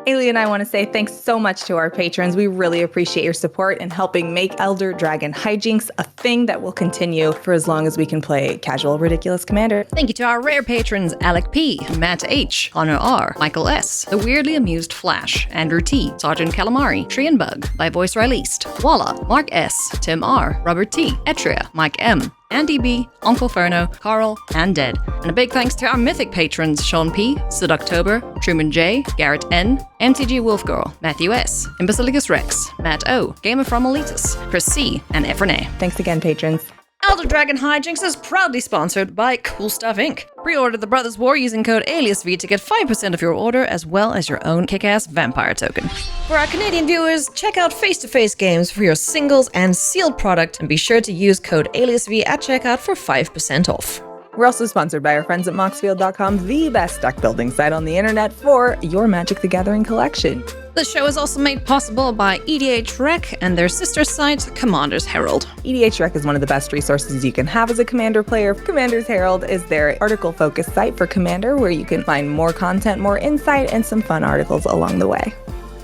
Ailey and I want to say thanks so much to our patrons. We really appreciate your support in helping make Elder Dragon Hijinks a thing that will continue for as long as we can play casual, ridiculous Commander. Thank you to our rare patrons Alec P, Matt H, Connor R, Michael S, The Weirdly Amused Flash, Andrew T, Sergeant Calamari, Tree Bug, By Voice Released, Walla, Mark S, Tim R, Robert T, Etria, Mike M, Andy B, Uncle Ferno, Carl, and Dead. And a big thanks to our mythic patrons Sean P, Sid October, Truman J, Garrett N, MTG Wolfgirl, Matthew S, Imbecilicus Rex, Matt O, Gamer from Elitus, Chris C, and Efrene. Thanks again, patrons. Elder Dragon Hijinks is proudly sponsored by Cool Stuff Inc. Pre-order The Brothers War using code AliasV to get 5% of your order, as well as your own kick-ass vampire token. For our Canadian viewers, check out Face-to-Face Games for your singles and sealed product, and be sure to use code AliasV at checkout for 5% off. We're also sponsored by our friends at Moxfield.com, the best deck building site on the internet for your Magic the Gathering collection. The show is also made possible by EDHrec and their sister site, Commander's Herald. EDHrec is one of the best resources you can have as a Commander player. Commander's Herald is their article-focused site for Commander, where you can find more content, more insight, and some fun articles along the way.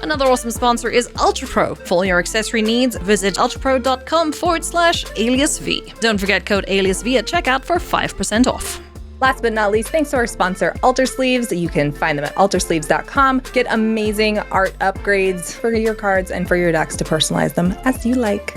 Another awesome sponsor is UltraPro. For all your accessory needs, visit ultrapro.com/aliasv. Don't forget code AliasV at checkout for 5% off. Last but not least, thanks to our sponsor, Alter Sleeves. You can find them at altersleeves.com. Get amazing art upgrades for your cards and for your decks to personalize them as you like.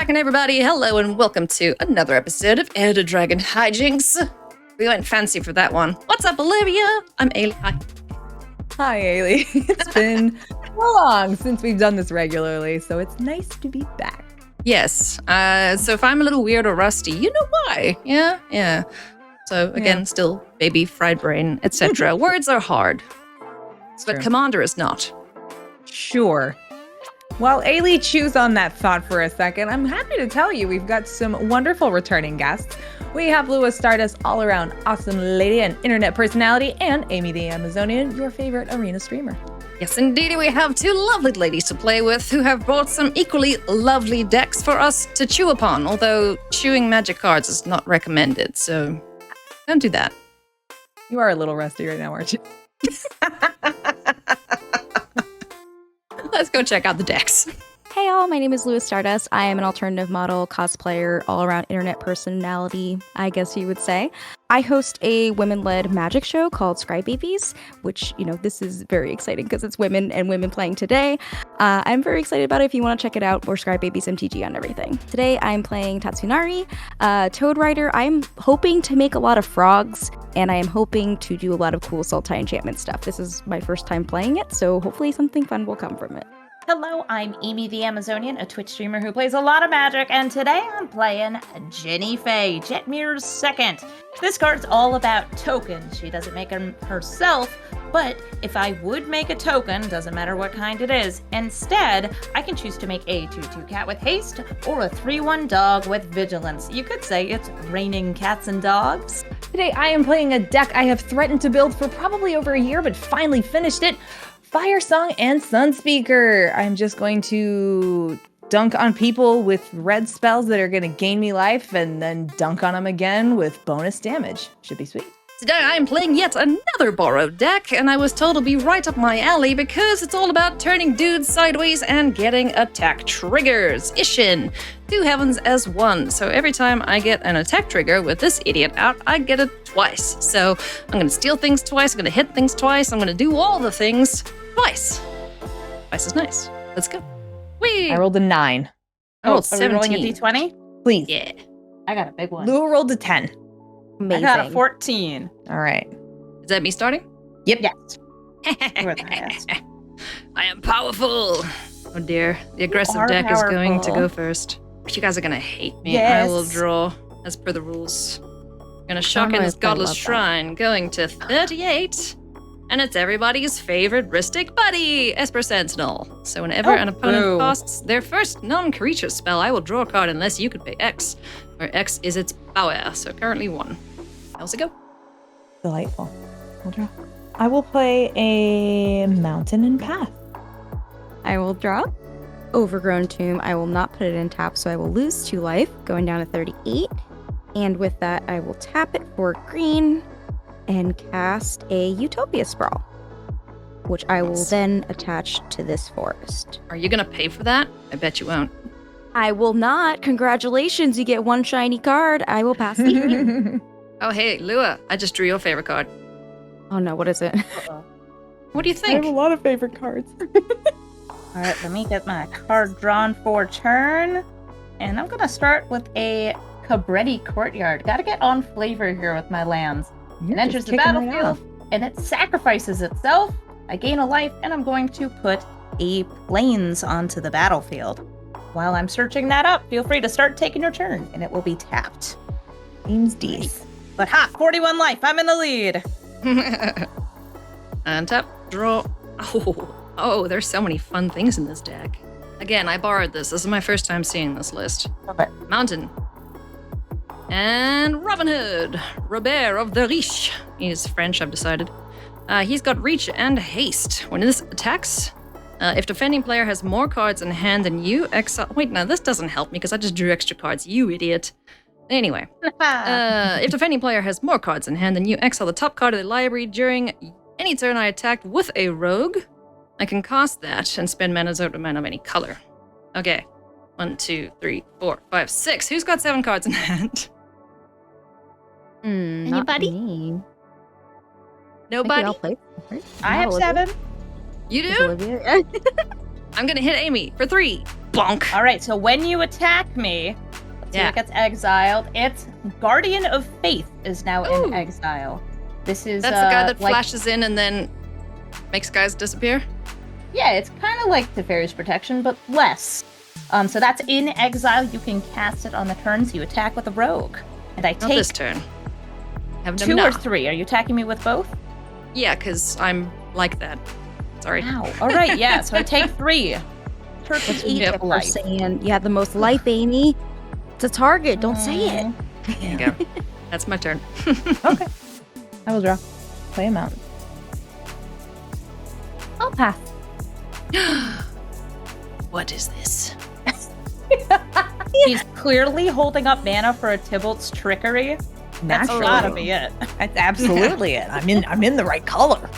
Everybody, hello and welcome to another episode of Elder Dragon Hijinks. We went fancy for that one. What's up, Olivia? I'm Ailey. Hi. Hi, Ailey. It's been so long since we've done this regularly, so it's nice to be back. Yes. So if I'm a little weird or rusty, you know why. Yeah. So again, still baby, fried brain, etc. Words are hard, but Commander is not. Sure. While Ailey chews on that thought for a second, I'm happy to tell you we've got some wonderful returning guests. We have Lua Stardust, all-around awesome lady and internet personality, and Amy the Amazonian, your favorite arena streamer. Yes, indeed, we have two lovely ladies to play with who have brought some equally lovely decks for us to chew upon, although chewing magic cards is not recommended, so don't do that. You are a little rusty right now, aren't you? Let's go check out the decks. Hey all, my name is Lua Stardust. I am an alternative model, cosplayer, all-around internet personality, I guess you would say. I host a women-led magic show called Scribe Babies, which, this is very exciting because it's women and women playing today. I'm very excited about it. If you want to check it out, or Scribe Babies MTG on everything. Today I'm playing Tatsunari, Toad Rider. I'm hoping to make a lot of frogs, and I am hoping to do a lot of cool Sultai enchantment stuff. This is my first time playing it, so hopefully something fun will come from it. Hello, I'm Amy the Amazonian, a Twitch streamer who plays a lot of Magic, and today I'm playing Jinnie Faye, Jetmir's second. This card's all about tokens. She doesn't make them herself, but if I would make a token, doesn't matter what kind it is, instead, I can choose to make a 2/2 cat with haste or a 3/1 dog with vigilance. You could say it's raining cats and dogs. Today I am playing a deck I have threatened to build for probably over a year, but finally finished it. Firesong and Sunspeaker. I'm just going to dunk on people with red spells that are going to gain me life, and then dunk on them again with bonus damage. Should be sweet. Today I'm playing yet another borrowed deck, and I was told it'll be right up my alley because it's all about turning dudes sideways and getting attack triggers. Isshin. 2 heavens as 1. So every time I get an attack trigger with this idiot out, I get it twice. So I'm going to steal things twice, I'm going to hit things twice, I'm going to do all the things twice. Twice is nice. Let's go. Whee! I rolled a 9. I rolled Are we rolling a 17. d20? Please. Yeah. I got a big one. Lua rolled a 10. Amazing. I got a 14. All right. Is that me starting? Yep. Yes. You were the highest. I am powerful. Oh dear. The aggressive deck is going to go first. You guys are going to hate me. Yes. I will draw as per the rules. Gonna shock in Genre this is godless love that. shrine, going to 38. And it's everybody's favorite Ristic buddy, Esper Sentinel. So whenever an opponent boo. casts their first non-creature spell, I will draw a card unless you could pay X, where X is its power, so currently 1. Elsie, go. Delightful. We'll draw. I will play a mountain and path. I will draw Overgrown Tomb. I will not put it in tap, so I will lose 2 life, going down to 38. And with that, I will tap it for green and cast a Utopia Sprawl, which I will then attach to this forest. Are you going to pay for that? I bet you won't. I will not. Congratulations, you get 1 shiny card. I will pass the turn. Oh, hey, Lua, I just drew your favorite card. Oh no, what is it? What do you I have think? a lot of favorite cards. All right, let me get my card drawn for turn. And I'm going to start with a Cabretti Courtyard. Got to get on flavor here with my lands. It enters the battlefield, and it sacrifices itself. I gain a life, and I'm going to put a plains onto the battlefield. While I'm searching that up, feel free to start taking your turn, and it will be tapped. Seems decent. But 41 life, I'm in the lead. Untap, draw. Oh, there's so many fun things in this deck. Again, I borrowed this. This is my first time seeing this list. Okay. Mountain. And Robin Hood. Robert of the Riche. He's French, I've decided. He's got reach and haste. When this attacks, if defending player has more cards in hand than you, exile... Wait, no, this doesn't help me because I just drew extra cards, you idiot. Anyway, if defending player has more cards in hand than you, exile the top card of the library during any turn I attacked with a rogue. I can cast that and spend mana out of mana of any color. Okay. 1, 2, 3, 4, 5, 6. Who's got 7 cards in hand? Anybody? Me. Nobody? I'll play. I have 7. You do? Olivia. I'm gonna hit Amy for 3. Bonk. All right, so when you attack me, let's see Yeah. what gets exiled. It's Guardian of Faith is now Ooh. in exile. This is That's the guy that like, flashes in and then makes guys disappear? yeah, it's kind of like Teferi's Protection, but less. So that's in exile. You can cast it on the turns you attack with a rogue. And I Not take this turn. Have 2 or 3. Are you attacking me with both? Yeah, because I'm like that. Sorry. Wow. All right, yeah. So I take 3. Turkey eat Yep. We're life. saying you have the most life, Amy. It's a target. Don't say it. There you go. That's my turn. Okay. I will draw. Play a mountain. I'll pass. What is this? He's clearly holding up mana for a Tybalt's Trickery. That's Naturally. gotta be it. That's absolutely it. I'm in the right color.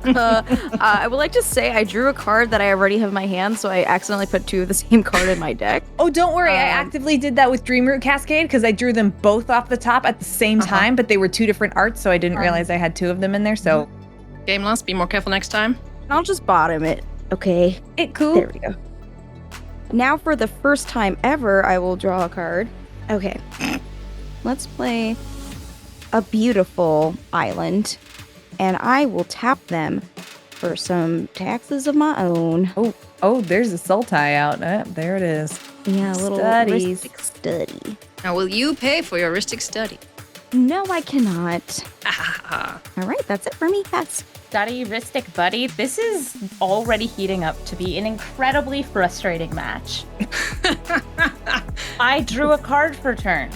I would like to say I drew a card that I already have in my hand, so I accidentally put 2 of the same card in my deck. Oh, don't worry. I actively did that with Dreamroot Cascade because I drew them both off the top at the same time, but they were 2 different arts, so I didn't realize I had 2 of them in there. So Game loss, be more careful next time. I'll just bottom it. Okay. it cool. There we go. Now for the first time ever, I will draw a card. Okay. Let's play a beautiful island, and I will tap them for some taxes of my own. Oh, there's a Sultai out. There it is. Yeah, a little Studies. Ristic study. Now, will you pay for your Ristic study? No, I cannot. Ah, All right, that's it for me. Yes. Study Ristic Buddy. This is already heating up to be an incredibly frustrating match. I drew a card for turn.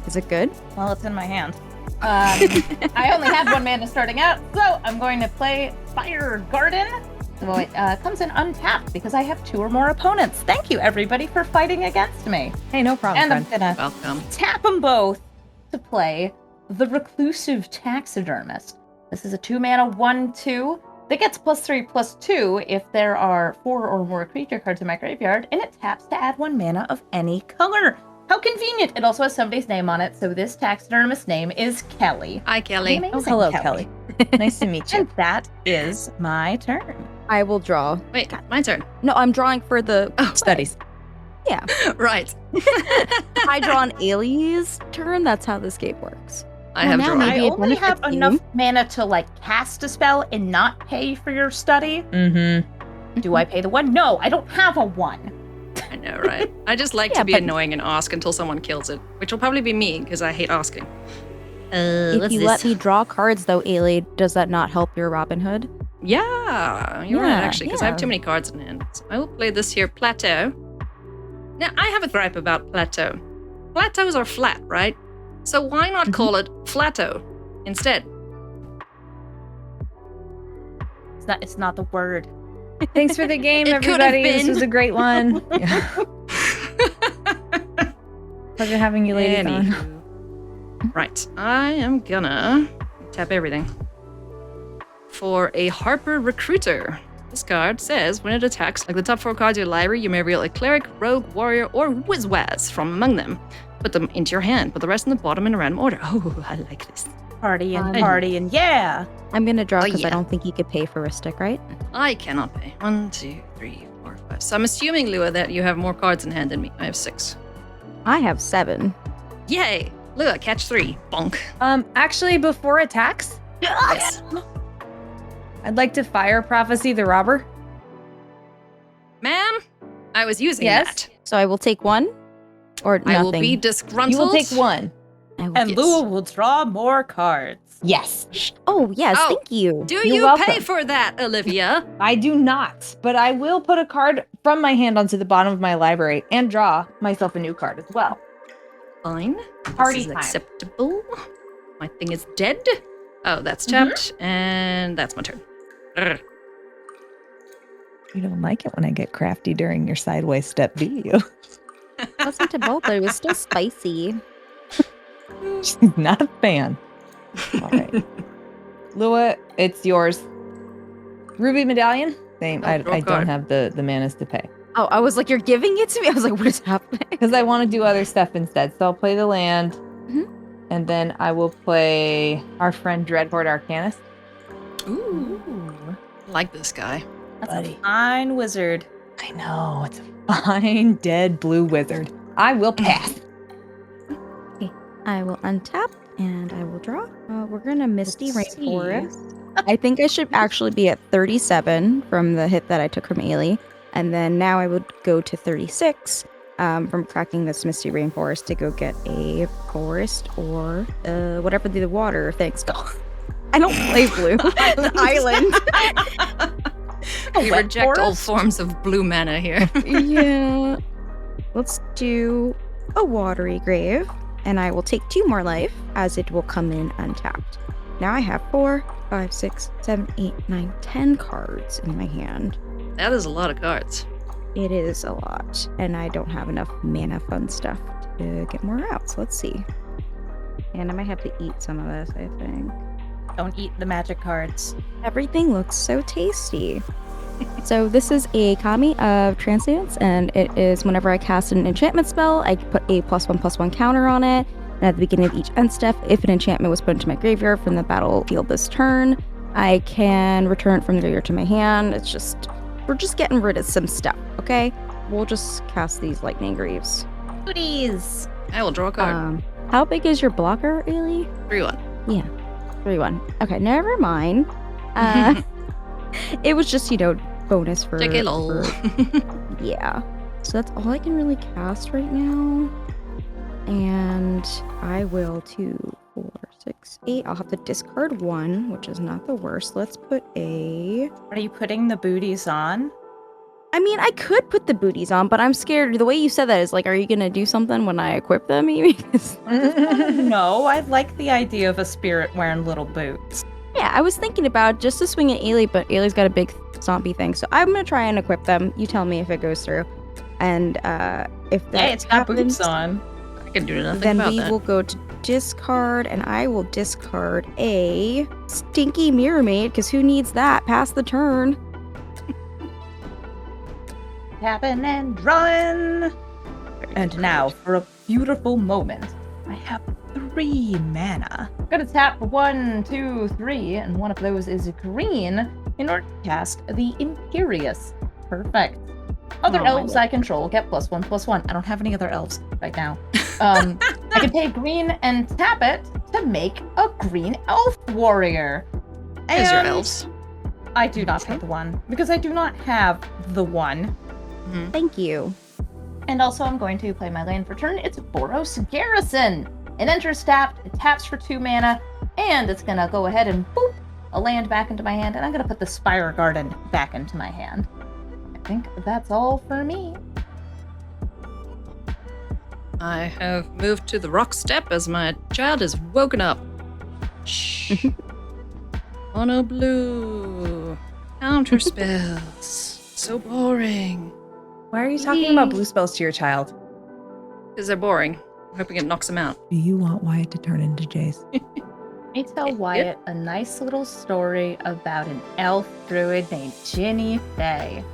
Is it good? Well, it's in my hand. I only have 1 mana starting out, so I'm going to play Fire Garden. Well, it comes in untapped because I have 2 or more opponents. Thank you, everybody, for fighting against me. Hey, no problem, And I'm friend. gonna welcome. tap them both to play the Reclusive Taxidermist. This is a 2 mana 1/2 that gets +3/+2 if there are 4 or more creature cards in my graveyard, and it taps to add 1 mana of any color. How convenient! It also has somebody's name on it, so this taxidermist's name is Kelly. Hi, Kelly. Amazing, Oh, hello, Kelly. Nice to meet you. And that is my turn. I will draw. Wait, my turn. No, I'm drawing for the Studies. Yeah. Right. I draw an Ailey's turn. That's how this game works. I have now drawn. maybe I it only have benefits enough you. mana to cast a spell and not pay for your study. Mm-hmm. Do I pay the 1? No, I don't have a 1. I know, right? I just like Yeah, to be but- annoying and ask until someone kills it, which will probably be me because I hate asking. If you let me draw cards, though, Ailey, does that not help your Robin Hood? Yeah, you're right, Yeah, actually, because I have yeah. too many cards in hand. So I will play this here, Plateau. Now, I have a gripe about Plateau. Plateaus are flat, right? So why not call it Flatto? instead. It's not the word. Thanks for the game, It could have everybody. This been. was a great one. Yeah. Pleasure having you ladies on. Anywho. Right, I am gonna tap everything. For a Harper Recruiter. This card says, when it attacks, like the top 4 cards of your library, you may reveal a cleric, rogue, warrior, or wizwaz from among them. Put them into your hand. Put the rest in the bottom in a random order. Oh, I like this. Party and yeah. I'm gonna draw Oh, because I yeah. don't think you could pay for a stick, right? I cannot pay. 1, 2, 3, 4, 5. So I'm assuming, Lua, that you have more cards in hand than me. I have 6. I have 7. Yay! Lua, catch 3. Bonk. Actually, before attacks, Yes. I'd like to fire Prophecy the Robber. Ma'am, I was using Yes? that. So I will take 1, or nothing. I will be disgruntled. You will take 1. I will And Yes. Lua will draw more cards. Yes. Oh yes, Oh. thank you. Do You're you welcome. pay for that, Olivia? I do not, but I will put a card from my hand onto the bottom of my library and draw myself a new card as well. Fine. Party This is time. acceptable. My thing is dead. Oh, that's tapped, and that's my turn. Urgh. You don't like it when I get crafty during your sideways step, do you? Wasn't to both, but it was still spicy. She's not a fan. All right. Lua, it's yours. Ruby Medallion? Same. Oh, I draw a don't card. have the manas to pay. Oh, I was like, you're giving it to me? I was like, what is happening? Because I want to do other stuff instead. So I'll play the land. Mhm. And then I will play our friend Dreadhorde Arcanist. Ooh, I like this guy. That's Buddy. a fine wizard. I know. It's a fine, dead blue wizard. I will pass. I will untap and I will draw. We're gonna Misty Let's see. Rainforest. I think I should actually be at 37 from the hit that I took from Ailey. And then now I would go to 36 from cracking this Misty Rainforest to go get a forest or whatever the water thing's called. I don't play blue. The island. We wet reject all forest? forms of blue mana here. Yeah. Let's do a watery grave. And I will take 2 more life as it will come in untapped. Now I have 4, 5, 6, 7, 8, 9, 10 cards in my hand. That is a lot of cards. It is a lot. And I don't have enough mana fun stuff to get more out. So let's see. And I might have to eat some of this, I think. Don't eat the magic cards. Everything looks so tasty. So this is a Kami of Transience, and it is whenever I cast an enchantment spell, I put a +1/+1 counter on it. And at the beginning of each end step, if an enchantment was put into my graveyard from the battlefield this turn, I can return it from the graveyard to my hand. It's just, we're just getting rid of some stuff, okay? We'll just cast these lightning greaves. Goodies. I will draw a card. How big is your blocker, Ailey? 3-1. 3-1. Okay, never mind. It was just, bonus for... Take a lol. Yeah. So that's all I can really cast right now. And I will 2, 4, 6, 8. I'll have to discard 1, which is not the worst. Let's put a... Are you putting the booties on? I mean, I could put the booties on, but I'm scared. The way you said that is like, are you going to do something when I equip them? Because... No, I like the idea of a spirit wearing little boots. Yeah, I was thinking about just to swing at Ailey, but Ailey's got a big zombie thing. So I'm going to try and equip them. You tell me if it goes through. And if that Hey, it's got happens, boots on. I can do nothing then about we that. will go to discard, and I will discard a stinky mirror maid, because who needs that? Pass the turn. Tapping and drawing. And now for a beautiful moment. I have 3 mana. I'm gonna tap 1, 2, 3, and one of those is green in order to cast the Imperious. Perfect. Other Oh, my elves God. I control get +1/+1. I don't have any other elves right now. I can pay green and tap it to make a green elf warrior. There's your And elves. I do not pay the 1 because I do not have the 1. Thank you. And also, I'm going to play my land for turn. It's Boros Garrison. It enters tapped, it taps for 2 mana, and it's going to go ahead and boop a land back into my hand, and I'm going to put the Spire Garden back into my hand. I think that's all for me. I have moved to the rock step as my child is woken up. Shh. Mono blue. Counter spells. So boring. Why are you talking about blue spells to your child? Because they're boring. I'm hoping it knocks them out. Do you want Wyatt to turn into Jace? I tell Wyatt a nice little story about an elf druid named Jinnie Fay,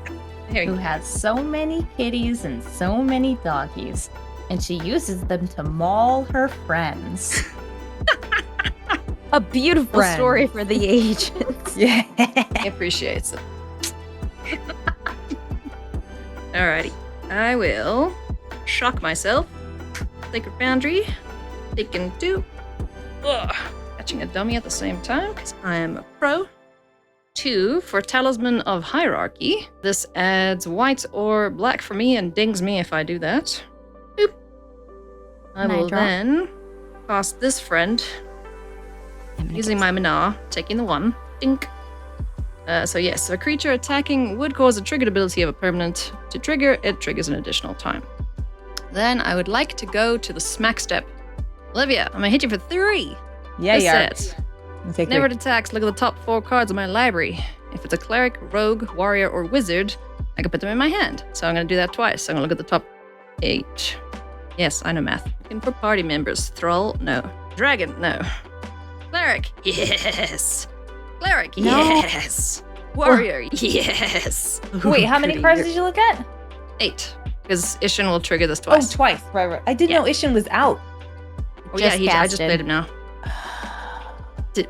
who has so many kitties and so many doggies, and she uses them to maul her friends. A beautiful Friends. story for the ages. Yeah. He appreciates it. Alrighty. I will shock myself. Sacred Boundary. Taking 2. Ugh. Catching a dummy at the same time, because I am a pro. 2 for Talisman of Hierarchy. This adds white or black for me and dings me if I do that. Boop. I Can I will draw? then cast this friend using my mana, taking the 1. Dink. So yes, a creature attacking would cause a triggered ability of a permanent to trigger. It triggers an additional time. Then I would like to go to the smack step. Olivia, I'm gonna hit you for 3. Yeah, This yeah. set. Take Never three. attacks, look at the top 4 cards of my library. If it's a cleric, rogue, warrior, or wizard, I can put them in my hand. So I'm gonna do that twice. I'm gonna look at the top 8. Yes, I know math. Looking for party members. Thrall, no. Dragon, no. Cleric, yes. Cleric, No. yes. Warrior, yes. Wait, how many Pretty cards good. did you look at? 8. Because Isshin will trigger this Oh, twice. twice. Right. I didn't Yeah. know Isshin was out. Oh, yeah, Just I just casted. played him now.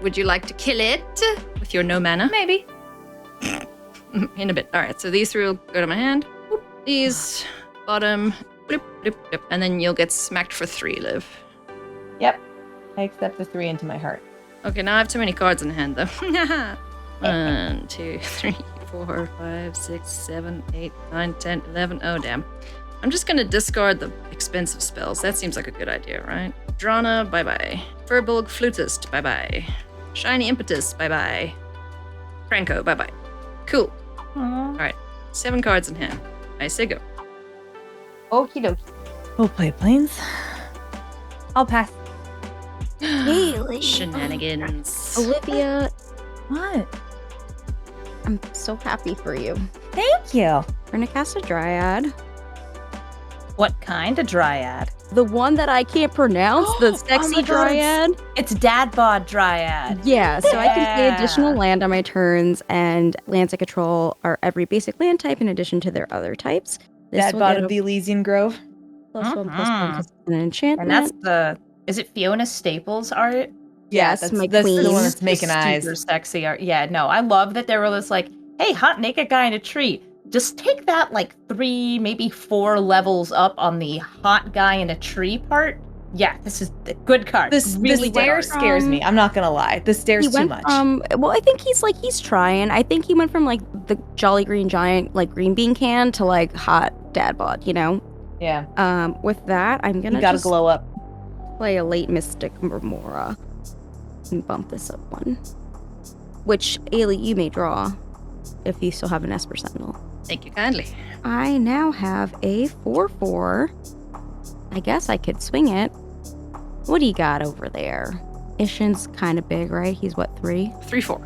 Would you like to kill it with your no mana? Maybe. In a bit. All right, so these 3 will go to my hand. Whoop. These, bottom, bloop, bloop, bloop. And then you'll get smacked for 3, Liv. Yep. I accept the 3 into my heart. Okay, now I have too many cards in hand, though. 1, 2, 3, 4, 5, 6, 7, 8, 9, 10, 11. Oh, damn. I'm just going to discard the expensive spells. That seems like a good idea, right? Drana, bye-bye. Furbolg Flutist, bye-bye. Shiny Impetus, bye-bye. Franco, bye-bye. Cool. All right, 7 cards in hand. I say go. Okie dokie. We'll play planes. I'll pass. Haley. Shenanigans. Olivia, What? I'm so happy for you. Thank you. We're gonna cast a dryad. What kind of dryad? The one that I can't pronounce, the Oh sexy my God, dryad. It's Dad Bod Dryad. Yeah, so I can pay Yeah. additional land on my turns, and lands I control are every basic land type in addition to their other types. Dad will bought get of a the Elysian Grove. +1/+1 Mhm. because it's an enchantment. And that's is it Fiona Staples art? Yes, that's, my that's the queen. one that's making Super eyes. sexy art. Yeah, no, I love that they were just like, hey, hot naked guy in a tree. Just take that like 3, maybe 4 levels up on the hot guy in a tree part. Yeah, this is a good card. The really good stare art. scares me. I'm not gonna lie. The stare's He too went much. from well, I think he's trying. I think he went from like the Jolly Green Giant, like green bean can, to like hot dad bod. You know. Yeah. With that, I'm You gonna gotta just glow up. play a late Mystic Remora and bump this up 1. Which Ailey, you may draw if you still have an Esper Sentinel. Thank you kindly. I now have a 4/4. I guess I could swing it. What do you got over there? Ishin's kind of big, right? He's what, 3? 3, 4.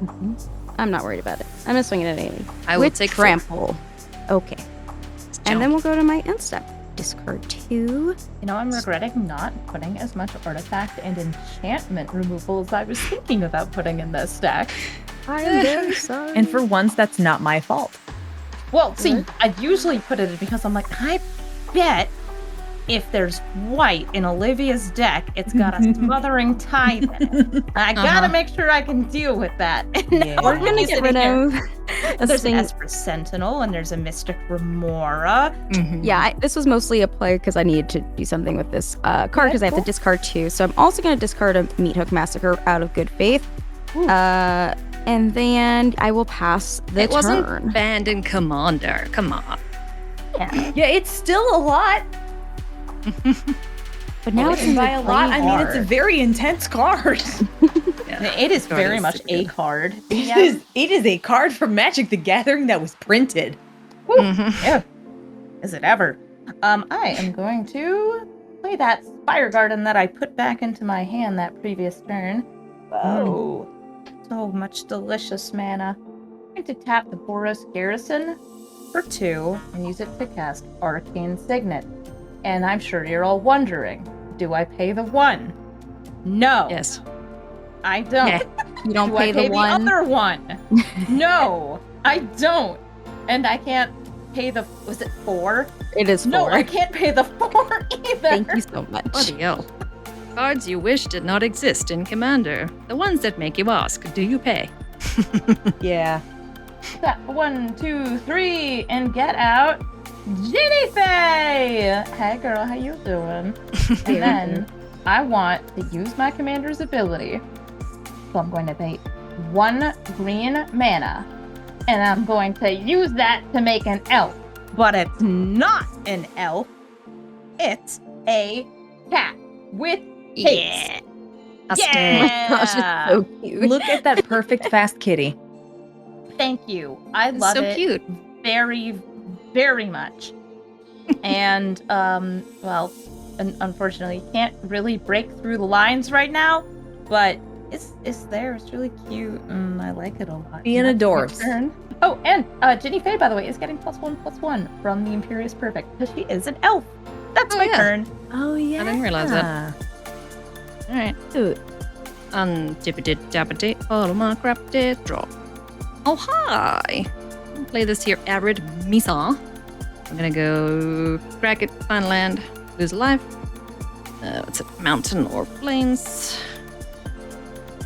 I'm not worried about it. I'm gonna swing it at Ailey. I will With take 4. trample. Okay. And then we'll go to my end step. Discard 2. You know, I'm regretting not putting as much artifact and enchantment removal as I was thinking about putting in this stack. I'm very sorry. And for once, that's not my fault. Well, see, I usually put it in because I'm like, I bet if there's white in Olivia's deck, it's got a smothering tithe in it. I gotta make sure I can deal with that. Yeah. we're gonna get rid of a There's an thing. Esper Sentinel and there's a Mystic Remora. Mhm. Yeah, this was mostly a play because I needed to do something with this card because I have to discard 2. So I'm also going to discard a Meat Hook Massacre out of good faith. And then I will pass the It wasn't turn. banned in Commander. Come on. Yeah, it's still a lot. But now it's And in by a lot, I mean it's a very intense card. It is Card very is much super a good. card. It is a card from Magic the Gathering that was printed. Mhm. Yeah. Is it ever? I am going to play that Fire Garden that I put back into my hand that previous turn. Oh, so much delicious mana. I'm going to tap the Boros Garrison for 2 and use it to cast Arcane Signet. And I'm sure you're all wondering, do I pay the 1? No. Yes. I don't. Yeah. You don't Do pay I pay the one. other 1? No, I don't. And I can't pay the, was it 4? It is 4. No, I can't pay the 4 either. Thank you so much. Bloody hell. Cards you wish did not exist in Commander. The ones that make you ask, do you pay? Yeah. Tap 1, 2, 3, and get out Jinnie Faye! Hey girl, how you doing? And then I want to use my commander's ability. So I'm going to pay 1 green mana. And I'm going to use that to make an elf. But it's not an elf. It's a cat with Yeah. Yeah. Gosh, it's so cute. Look at that perfect fast kitty. Thank you. I love so it cute. very, very much. And, well, unfortunately, can't really break through the lines right now, but it's there. It's really cute, and I like it a lot. Being And that's my adorbs. turn. Oh, and Jinnie Faye, by the way, is getting +1/+1 from the Imperious Perfect, because she is an elf. That's Oh, my yeah. turn. Oh, yeah. I didn't realize that. All right. Dude. Untippity-tappity, all of my crap did drop. Oh, hi. I'll play this here Arid Misa. I'm gonna go crack it, find land, lose a life. What's it? Mountain or plains?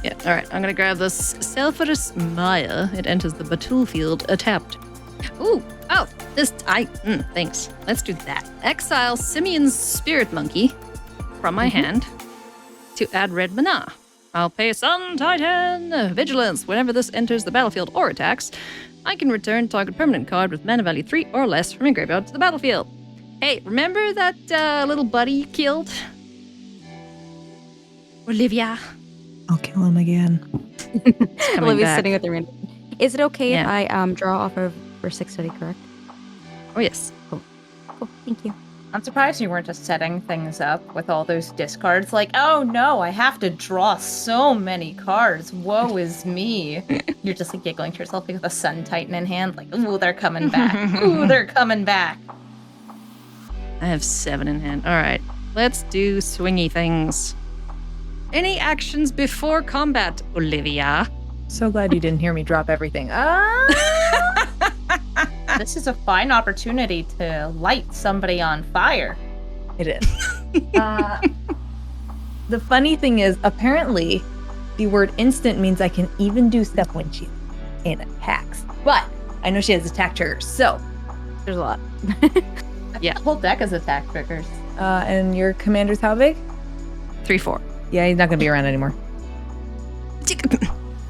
Yeah, alright. I'm gonna grab this Selphorus Maya. It enters the battlefield tapped. Ooh, oh, thanks. Let's do that. Exile Simeon's Spirit Monkey from my hand to add red mana. I'll pay Sun Titan Vigilance whenever this enters the battlefield or attacks. I can return target permanent card with mana value 3 or less from your graveyard to the battlefield. Hey, remember that little buddy you killed? Olivia. I'll kill him again. Coming Olivia's back. sitting with the random. Is it okay Yeah. if I draw off of verse 6 study, correct? Oh, yes. Cool, thank you. I'm surprised you weren't just setting things up with all those discards. Like, oh no, I have to draw so many cards. Woe is me. You're just like giggling to yourself with a Sun Titan in hand. Like, ooh, they're coming back. Ooh, they're coming back. I have 7 in hand. All right. Let's do swingy things. Any actions before combat, Olivia? So glad you didn't hear me drop everything. This is a fine opportunity to light somebody on fire. It is. The funny thing is, apparently, the word instant means I can even do stuff when she's in attacks. But I know she has attack triggers, so there's a lot. Yeah. The whole deck is attack triggers. And your commander's how big? 3/4. Yeah, he's not going to be around anymore.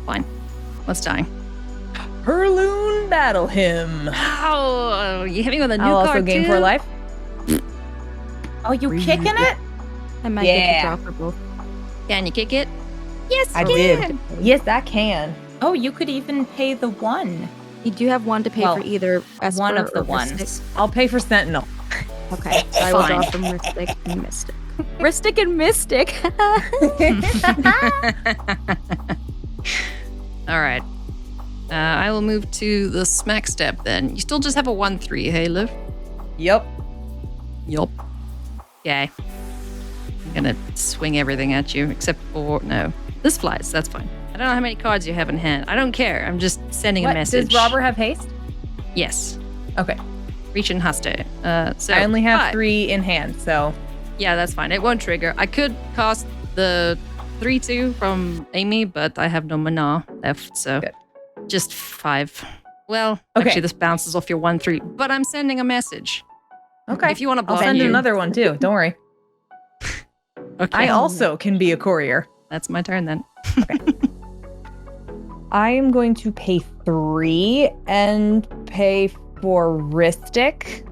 Fine. What's dying? Herloon Battle Hymn. Oh, you hit me with a new I'll card also gain too? 4 life. Oh, you kicking it? I might get Yeah. to draw for both. Can you kick it? Yes, I you did. can. Yes, I can. Oh, you could even pay the 1. You do have 1 to pay Well, for either Esper one of the or Mystic. ones. I'll pay for Sentinel. Okay, so I will draw Fine. from Ristic and Mystic. Ristic and Mystic! All right. I will move to the smack step then. You still just have a 1/3, hey, Liv? Yup. Yup. Okay. I'm gonna swing everything at you, except for no. This flies. That's fine. I don't know how many cards you have in hand. I don't care. I'm just sending a What? message. Does Robert have haste? Yes. Okay. Reach and haste. So I only have 5. 3 in hand, so Yeah, that's fine. It won't trigger. I could cost the 3/2 from Amy, but I have no mana left, so Good. just 5. Well, Okay. actually, this bounces off your 1/3, but I'm sending a message. okay. If you want to I'll block send you, another one too. Don't worry. Okay. I also can be a courier. That's my turn then. I am going to pay 3 and pay for Ristic.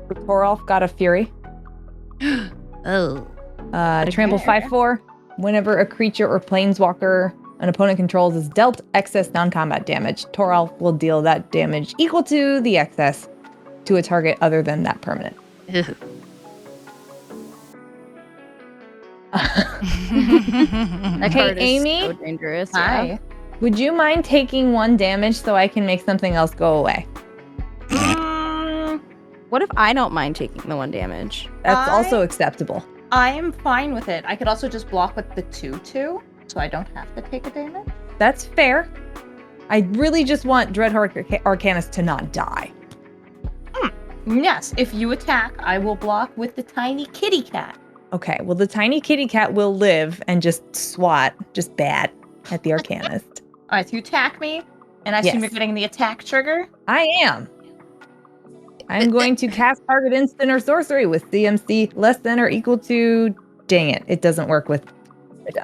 For Torolf, God of Fury. Oh. Trample 5/4. Whenever a creature or planeswalker an opponent controls is dealt excess non-combat damage, Torolf will deal that damage equal to the excess to a target other than that permanent. That Hey, card is Amy? so dangerous. Hi. Would you mind taking 1 damage so I can make something else go away? What if I don't mind taking the 1 damage? That's also acceptable. I am fine with it. I could also just block with the 2/2, so I don't have to take a damage. That's fair. I really just want Dreadheart Arcanist to not die. Yes, if you attack, I will block with the tiny kitty cat. Okay, well, the tiny kitty cat will live and just swat, just bat at the Arcanist. All right, so you attack me, and I assume you're Yes. getting the attack trigger. I am. I'm going to cast target instant or sorcery with CMC less than or equal to. Dang it! It doesn't work with.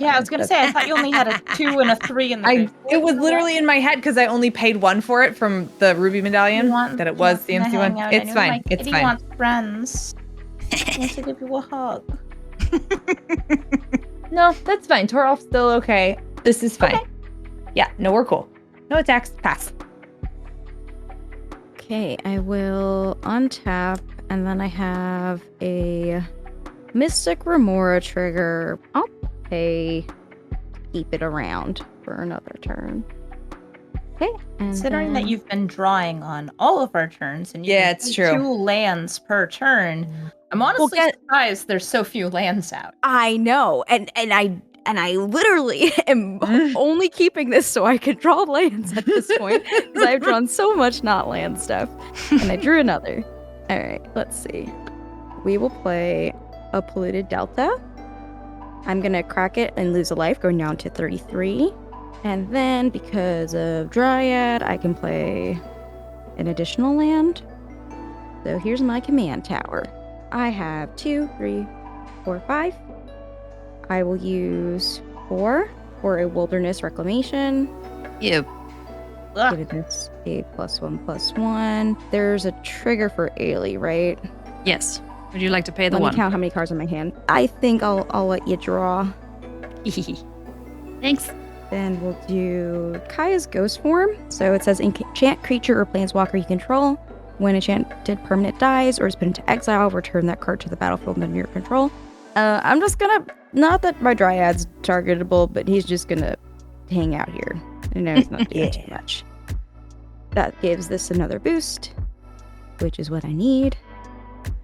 Yeah, I was gonna say I thought you only had a 2 and a 3 in the. It was literally in my head because I only paid 1 for it from the Ruby Medallion. That it was CMC 1. It's fine. It's fine. He wants friends. He wants to give you a hug. No, that's fine. Torolf's still okay. This is fine. Okay. Yeah, no, we're cool. No attacks. Pass. Okay, I will untap, and then I have a Mystic Remora trigger. I'll keep it around for another turn. Okay, and Considering that then- you've been drawing on all of our turns, and you Yeah, can it's play true. 2 lands per turn, I'm honestly surprised there's so few lands out. I know, and I literally am only keeping this so I can draw lands at this point because I've drawn so much not land stuff, and I drew another. All right, let's see. We will play a Polluted Delta. I'm gonna crack it and lose a life, going down to 33, and then because of Dryad, I can play an additional land. So here's my command tower. I have 2, 3, 4, 5. I will use 4 for a Wilderness Reclamation. Yep. Ugh. Give this a +1/+1. There's a trigger for Ailey, right? Yes. Would you like to pay the Let one? me count how many cards in my hand. I think I'll let you draw. Thanks. Then we'll do Kaya's Ghost Form. So it says enchant creature or planeswalker you control. When enchanted permanent dies or is put into exile, return that card to the battlefield under your control. I'm just gonna, not that my Dryad's targetable, but he's just gonna hang out here. I know he's not doing too much. That gives this another boost, which is what I need.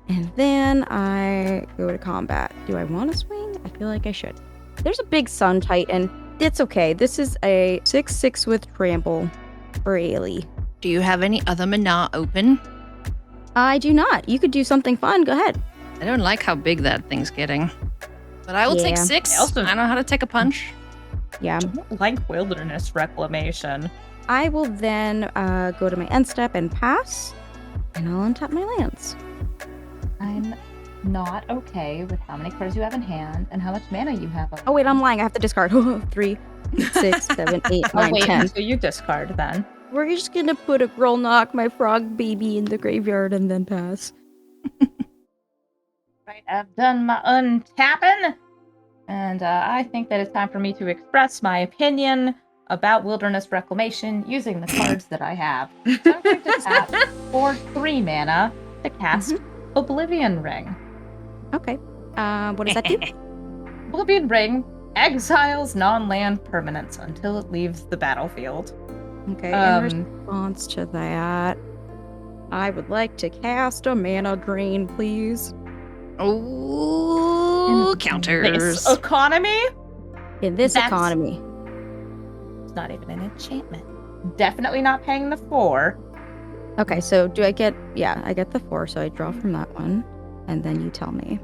And then I go to combat. Do I want to swing? I feel like I should. There's a big Sun Titan. It's okay. This is a 6/6 with trample for Ailey. Do you have any other mana open? I do not. You could do something fun. Go ahead. I don't like how big that thing's getting. But I will take Yeah. 6. I also- I know how to take a punch. Yeah. I don't like Wilderness Reclamation. I will then go to my end step and pass, and I'll untap my lands. I'm not okay with how many cards you have in hand and how much mana you have. Oh wait, I'm lying. I have to discard. 3, 6, 7, 8, Oh 9, wait, 10. so you discard then. We're just gonna put a girl knock my frog baby in the graveyard and then pass. Right, I've done my untapping, and I think that it's time for me to express my opinion about Wilderness Reclamation using the cards that I have. So I'm going to tap for 3 mana to cast Oblivion Ring. Okay. What does that do? Oblivion Ring exiles non-land permanents until it leaves the battlefield. Okay. In response to that, I would like to cast a mana drain, please. Oh, This counters. economy? In this That's- economy. It's not even an enchantment. Definitely not paying the 4. Okay, so do I get... Yeah, I get the 4, so I draw from that one. And then you tell me.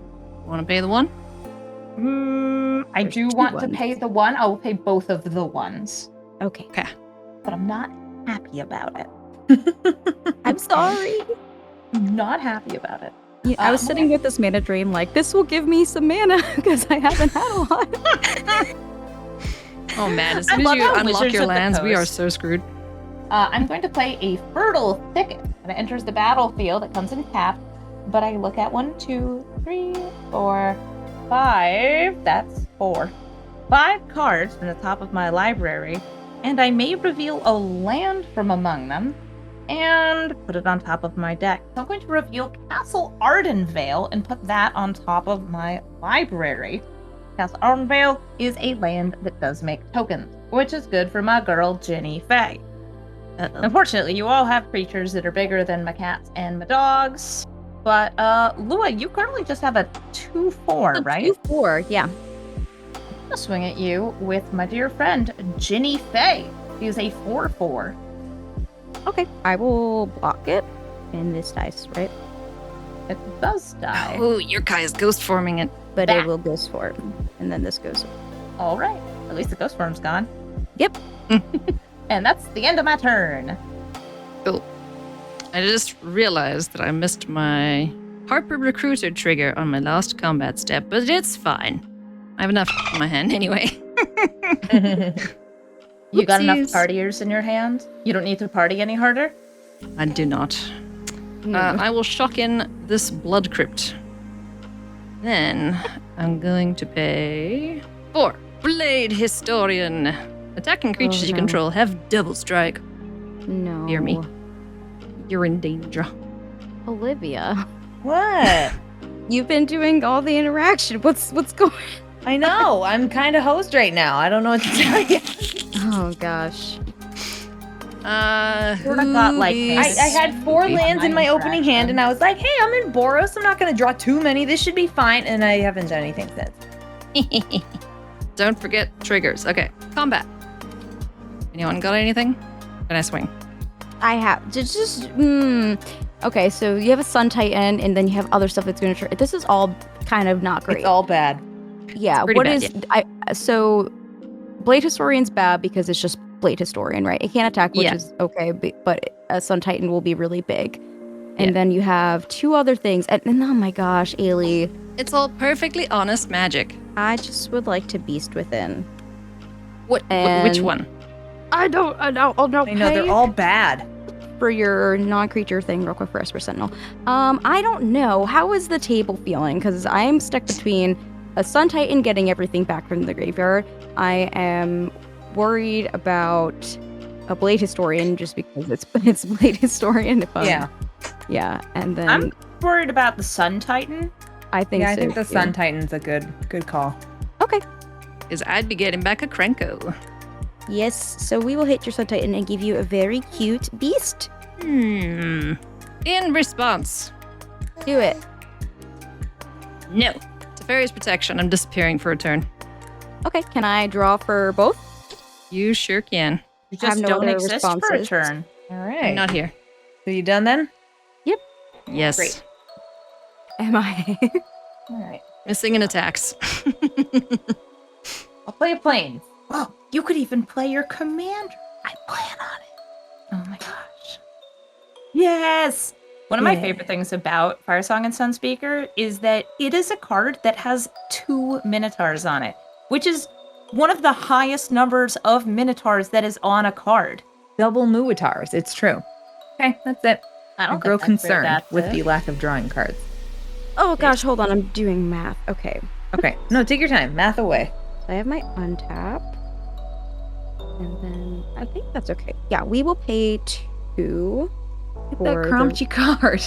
Want to pay the 1? I There's do 2 want to ones. pay the 1. I will pay both of the ones. Okay. But I'm not happy about it. I'm sorry. I'm not happy about it. Yeah, I was sitting with this mana drain like, this will give me some mana because I haven't had a lot. Oh man, as I soon as love you how unlock Wizards your of the lands, we are Coast- so screwed. I'm going to play a Fertile Thicket. When it enters the battlefield, it comes in tapped. But I look at 1, 2, 3, 4, 5. That's 4. 5 cards from the top of my library, and I may reveal a land from among them and put it on top of my deck. So I'm going to reveal Castle Ardenvale and put that on top of my library. Castle Ardenvale is a land that does make tokens, which is good for my girl, Jinnie Faye. Unfortunately, you all have creatures that are bigger than my cats and my dogs. But, Lua, you currently just have a 2/4, right? 2/4, yeah. I'll swing at you with my dear friend, Jinnie Faye. She is a 4/4. Okay, I will block it. And this dice, right? It does die. Oh, your Kai is ghost forming it. But Bah. it will ghost form. And then this goes. All right. At least the ghost form's gone. Yep. And that's the end of my turn. Cool. I just realized that I missed my Harper Recruiter trigger on my last combat step, but it's fine. I have enough in my hand anyway. You got enough Whoopsies. partiers in your hand? You don't need to party any harder? I do not. I will shock in this Blood Crypt. Then I'm going to pay 4. Blade Historian. Attacking creatures you no. control have double strike. No. Hear me. You're in danger. Olivia. What? You've been doing all the interaction. What's going I know. I'm kind of host right now. I don't know what to tell you. Oh gosh. Sorta got, like, I had 4 lands in my opening hand, and I was like, hey, I'm in Boros. I'm not going to draw too many. This should be fine. And I haven't done anything since. Don't forget triggers. Okay, combat. Anyone got anything? Can I swing? I have okay, so you have a Sun Titan and then you have other stuff that's gonna trigger. This is all kind of not great. It's all bad. Yeah, pretty what bad, is so Blade Historian's bad because it's just Blade Historian, right? It can't attack, which Yeah. is okay, but a Sun Titan will be really big. And Yeah. then you have 2 other things, and oh my gosh, Ailey, It's all perfectly honest magic. I just would like to Beast Within. Which And- one? I know. I know, they're all bad. For your non-creature thing real quick for Esper Sentinel. I don't know. How is the table feeling? Because I am stuck between a Sun Titan getting everything back from the graveyard. I am worried about a Blade Historian just because it's Blade Historian. Yeah, and then I'm worried about the Sun Titan. I think I so, think the too. Sun Titan's a good call. Okay. Because I'd be getting back a Krenko. Yes, so we will hit your Sun Titan and give you a very cute beast. In response, Do it. no. Teferi's protection. I'm disappearing for a turn. Okay, can I draw for both? You sure can. You I have just no don't other exist for a responses. turn. All I'm right. not here. So you done then? Yes. Great. Am I? All right. Missing in attacks. I'll play a plane. Oh, you could even play your commander. I plan on it. Oh my gosh. Yes! One of my Yeah. favorite things about Firesong and Sunspeaker is that it is a card that has 2 Minotaurs on it, which is one of the highest numbers of Minotaurs that is on a card. Double Muatars. It's true. Okay, that's it. I I don't grow think that's very concerned bad, with sis. the lack of drawing cards. Oh gosh, hold on. I'm doing math. Okay. Okay. No, take your time. Math away. So I have my untap. And then I think that's okay. Yeah, we will pay 2 Get for that the- crunchy card.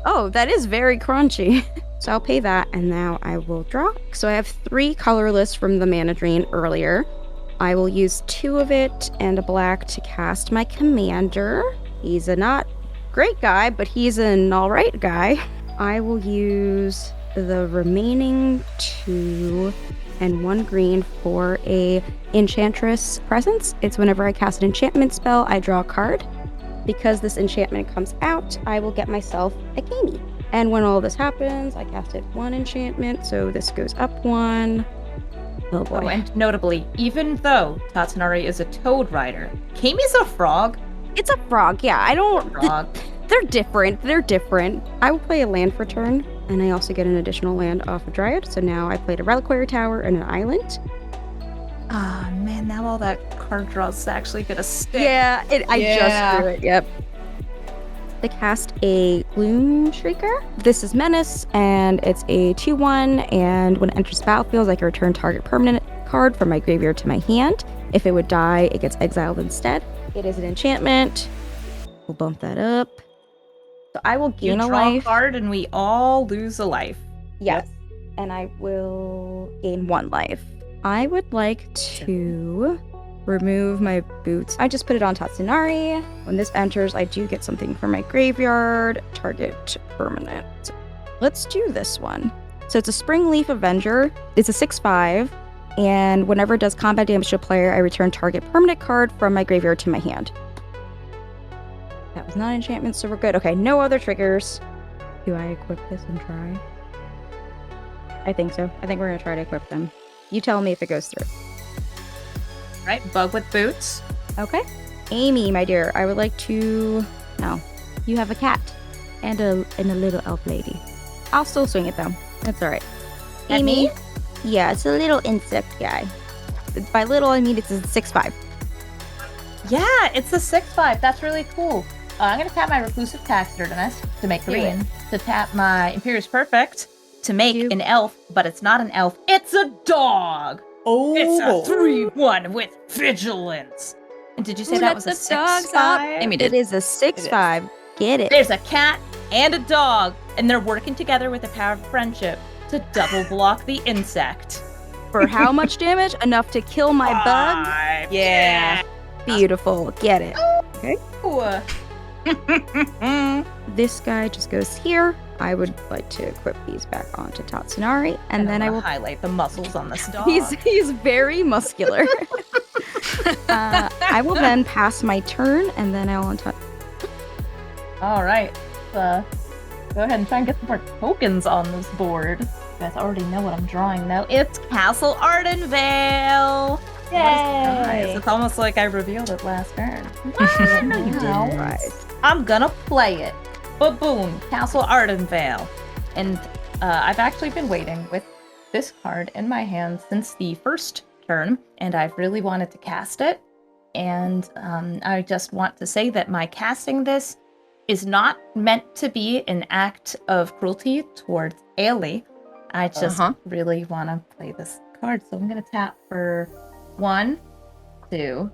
Oh, that is very crunchy. So I'll pay that, and now I will draw. So I have 3 colorless from the mana drain earlier. I will use 2 of it and a black to cast my commander. He's a not great guy, but he's an alright guy. I will use the remaining 2 and 1 green for a Enchantress Presence. It's whenever I cast an enchantment spell, I draw a card. Because this enchantment comes out, I will get myself a Kami. And when all this happens, I casted 1 enchantment, so this goes up 1. Oh boy. Oh, and notably, even though Tatsunari is a toad rider, Kami's a frog. It's a frog, yeah. I don't. Frog. They're different. They're different. I will play a land for turn, and I also get an additional land off a Dryad. So now I played a Reliquary Tower and an island. Ah, man, now all that card draw is actually gonna stick. Yeah, I Yeah. just drew it. Yep. To cast a Gloom Shrieker. This is Menace, and it's a 2/1. And when it enters the battlefield, I can return target permanent card from my graveyard to my hand. If it would die, it gets exiled instead. It is an enchantment. We'll bump that up. So I will You gain a draw a life. card and we all lose a life. Yes. and I will gain 1 life. I would like to remove my boots. I just put it on Tatsunari. When this enters, I do get something from my graveyard. Target permanent. Let's do this one. So it's a Spring Leaf Avenger. It's a 6/5. And whenever it does combat damage to a player, I return target permanent card from my graveyard to my hand. That was not an enchantment, so we're good. Okay, no other triggers. Do I equip this and try? I think so. I think we're going to try to equip them. You tell me if it goes through. Right, bug with boots. Okay. Amy, my dear, I would like to... No. You have a cat and a little elf lady. I'll still swing it, though. That's all right. At me? Yeah, it's a little insect guy. By little, I mean it's a 6/5. Yeah, it's a 6/5. That's really cool. I'm going to tap my Reclusive Taxidermist to make 3, to tap my Imperious Perfect to make an elf, but it's not an elf. It's a dog. Oh, It's a 3/1 with Vigilance. And did you say that was a 6/5? Amy It did. is a 6/5. Get it. There's a cat and a dog, and they're working together with the power of friendship to double block the insect. For how much damage? Enough to kill my bug? 5. Yeah. Beautiful. Get it. Ooh. This guy just goes here. I would like to equip these back onto Tatsunari, and then I will. highlight the muscles on this dog. He's very muscular. I will then pass my turn, and then I'll untouch. All right. Go ahead and try and get some more tokens on this board. You guys already know what I'm drawing now. It's Castle Ardenvale. Yay! It's almost like I revealed it last turn. No, you didn't. Right. I'm gonna play it. Baboon, Castle Ardenvale. And I've actually been waiting with this card in my hand since the first turn, and I've really wanted to cast it. And I just want to say that my casting this is not meant to be an act of cruelty towards Ailey. I just really want to play this card, so I'm going to tap for 1, 2,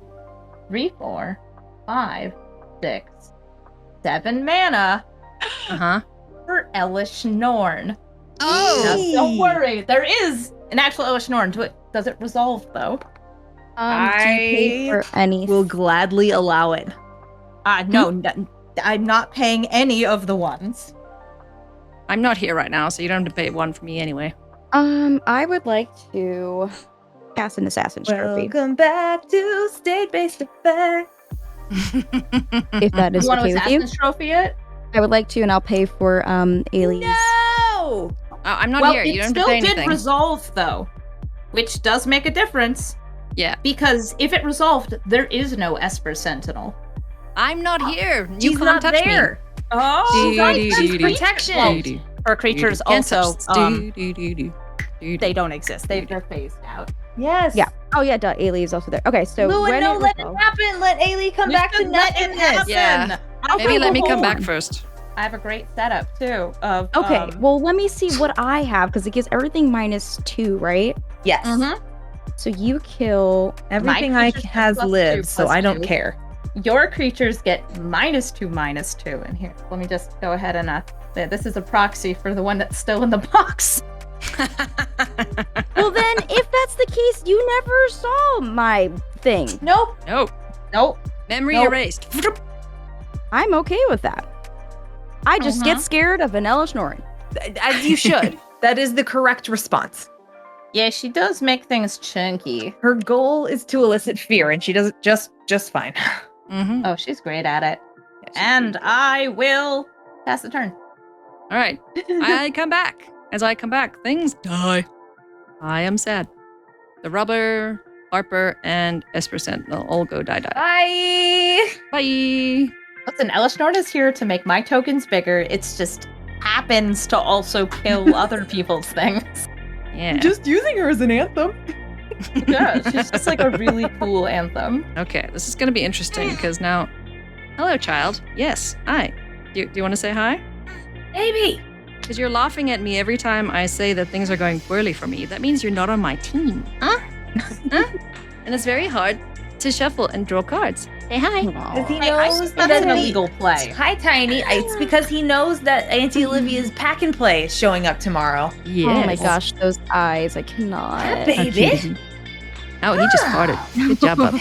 3, 4, 5, 6, 7 mana for Elish Norn. Oh! Now, don't worry, there is an actual Elish Norn to it. Does it resolve, though? Do you pay for any? Will gladly allow it. No, I'm not paying any of the ones. I'm not here right now, so you don't have to pay 1 for me anyway. I would like to cast an Assassin's Trophy, Welcome back to State-Based Effect. if that is You want to okay with you. Assassin's Trophy it? I would like to, and I'll pay for Ailey's. No! I'm not Well, here. You it don't have to still pay did anything. resolve, though, which does make a difference. Yeah. Because if it resolved, there is no Esper Sentinel. I'm not here. You He's can't not touch there. Oh, right, That's protection. Or creatures Can't touch also, this. they don't exist. They're phased out. Yes. Yeah. Oh yeah, duh. Ailey is also there. Okay, so Lou, when no, it let it resolves- happen. Let Ailey come back to nothingness. Yeah. Maybe let me come back first. I have a great setup too. Of Okay, well let me see what I have because it gives everything -2, right? Yes. So you kill. Everything My I creatures has get +2, lived, so I don't +2. care. Your creatures get -2/-2. And here, let me just go ahead and this is a proxy for the one that's still in the box. Well then, if that's the case, you never saw my thing. Nope. Nope. Memory Nope. erased. I'm okay with that. I just get scared of an Elish Norn. As you should. That is the correct response. Yeah, she does make things chunky. Her goal is to elicit fear, and she does it just fine. Mm-hmm. Oh, she's great at it. And I will pass the turn. All right. I come back. As I come back, things die. I am sad. The Rubber, Harper, and Esper Sentinel all go die. Bye. Bye. Listen, Elish Norn is here to make my tokens bigger. It's just happens to also kill other people's things. Yeah. Just using her as an anthem. Yeah, she's just like a really cool anthem. Okay, this is going to be interesting because now... Hello, child. Yes, hi. Do you want to say hi? Amy. Because you're laughing at me every time I say that things are going poorly for me. That means you're not on my team. Huh? Huh? And it's very hard to shuffle and draw cards. Say hi. Because he Hey, I knows think that's an illegal play. Hi, Tiny. It's because he knows that Auntie Olivia's pack and play is showing up tomorrow. Yes. Oh my gosh, those eyes! I cannot. Baby. Oh, he just farted. Good job, bub.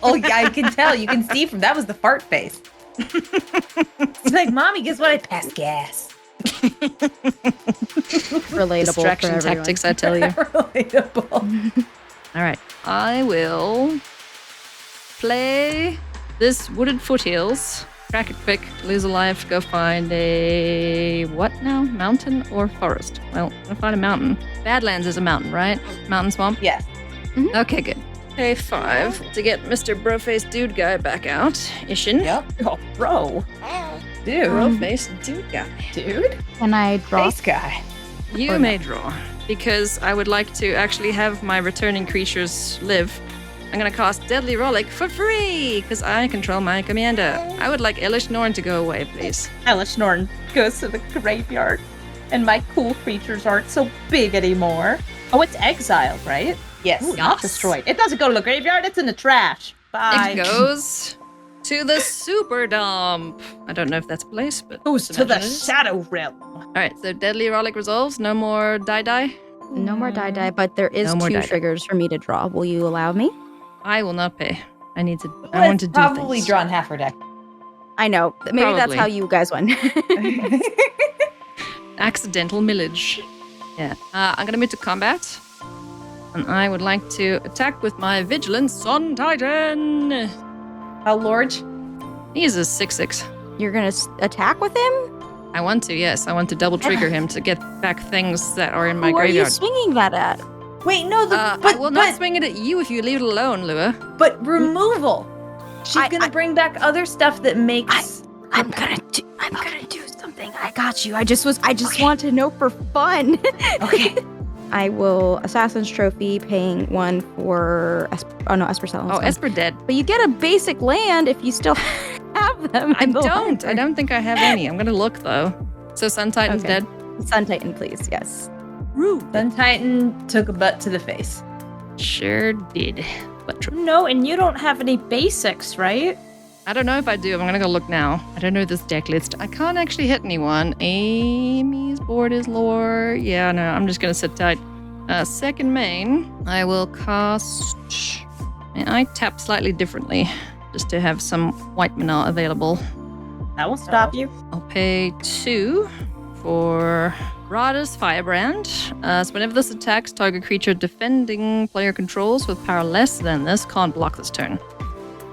Oh, yeah, I can tell. You can see from that was the fart face. It's like, Mommy, guess what? I passed gas. Relatable Distraction for everyone. tactics, I tell you. Relatable. All right. I will play this Wooded Foothills. Crack it quick, lose a life, go find a... what now? Mountain or forest? Well, I'm gonna find a mountain. Badlands is a mountain, right? Mountain swamp? Yes. Okay, good. Pay 5 to get Mr. Bro-Face Dude Guy back out. Isshin. Yep. Oh, bro. Dude. Bro-Face Dude Guy. Dude. Can I draw? Face guy. You may draw, because I would like to actually have my returning creatures live. I'm gonna cast Deadly Relic for free, because I control my commander. I would like Elish Norn to go away, please. Elish Norn goes to the graveyard, and my cool creatures aren't so big anymore. Oh, it's exiled, right? Yes. Ooh, not destroyed. It doesn't go to the graveyard, it's in the trash. Bye. It goes to the Super Dump. I don't know if that's a place, but... Goes to the imagine it is. Shadow Realm. Alright, so Deadly Relic resolves. No more die. No more die, but there is No more 2 die-die. triggers for me to draw. Will you allow me? I will not pay. I want to do probably things. drawn half her deck. I know. Maybe that's Probably. how you guys win. Accidental millage. Yeah. I'm gonna move to combat. And I would like to attack with my Vigilant Sun Titan. How large? He's a 6/6. You're gonna attack with him? I want to, yes. I want to double trigger him to get back things that are in my Who are you graveyard. swinging that at? Wait, no, I will not swing it at you if you leave it alone, Lua. But removal. She's gonna bring back other stuff that makes. I'm gonna do something. I got you. I just want to know for fun. Okay. I will Assassin's Trophy, paying 1 for Esper Salon. Oh, Esper dead. But you get a basic land if you still have them. I in the don't. I library. don't think I have any. I'm gonna look though. So Sun Titan's Okay. dead. Sun Titan, please. Yes. Sun Titan took a butt to the face. Sure did. But No, and you don't have any basics, right? I don't know if I do. I'm gonna go look now. I don't know this deck list. I can't actually hit anyone. Amy's board is lower. Yeah, no, I'm just gonna sit tight. Second main, I will cast. And I tap slightly differently, just to have some white mana available. That will stop you. I'll pay 2 for Rada's Firebrand. So whenever this attacks, target creature defending player controls with power less than this can't block this turn.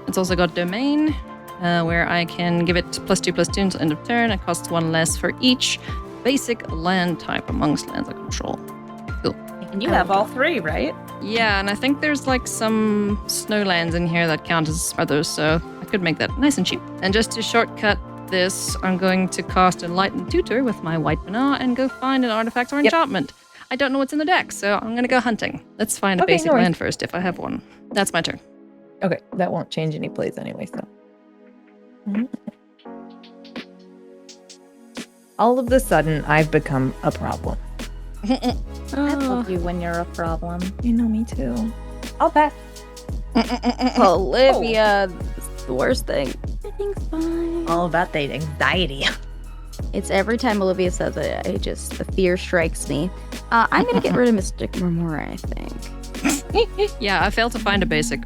It's also got Domain, where I can give it +2/+2 until end of turn. It costs 1 less for each basic land type amongst lands I control. Cool. And you have all 3, right? Yeah, and I think there's like some snowlands in here that count as others, so I could make that nice and cheap. And just to shortcut this, I'm going to cast Enlightened Tutor with my white mana and go find an artifact or enchantment. I don't know what's in the deck, so I'm going to go hunting. Let's find a Okay, basic no worries. land first if I have one. That's my turn. Okay, that won't change any plays anyway, so. All of a sudden, I've become a problem. I love you when you're a problem. You know me too. I'll pass. Olivia, it's the worst thing. Everything's fine. All about that anxiety. It's every time Olivia says it, the fear strikes me. I'm gonna get rid of Mystic Remora, I think. Yeah, I failed to find a basic.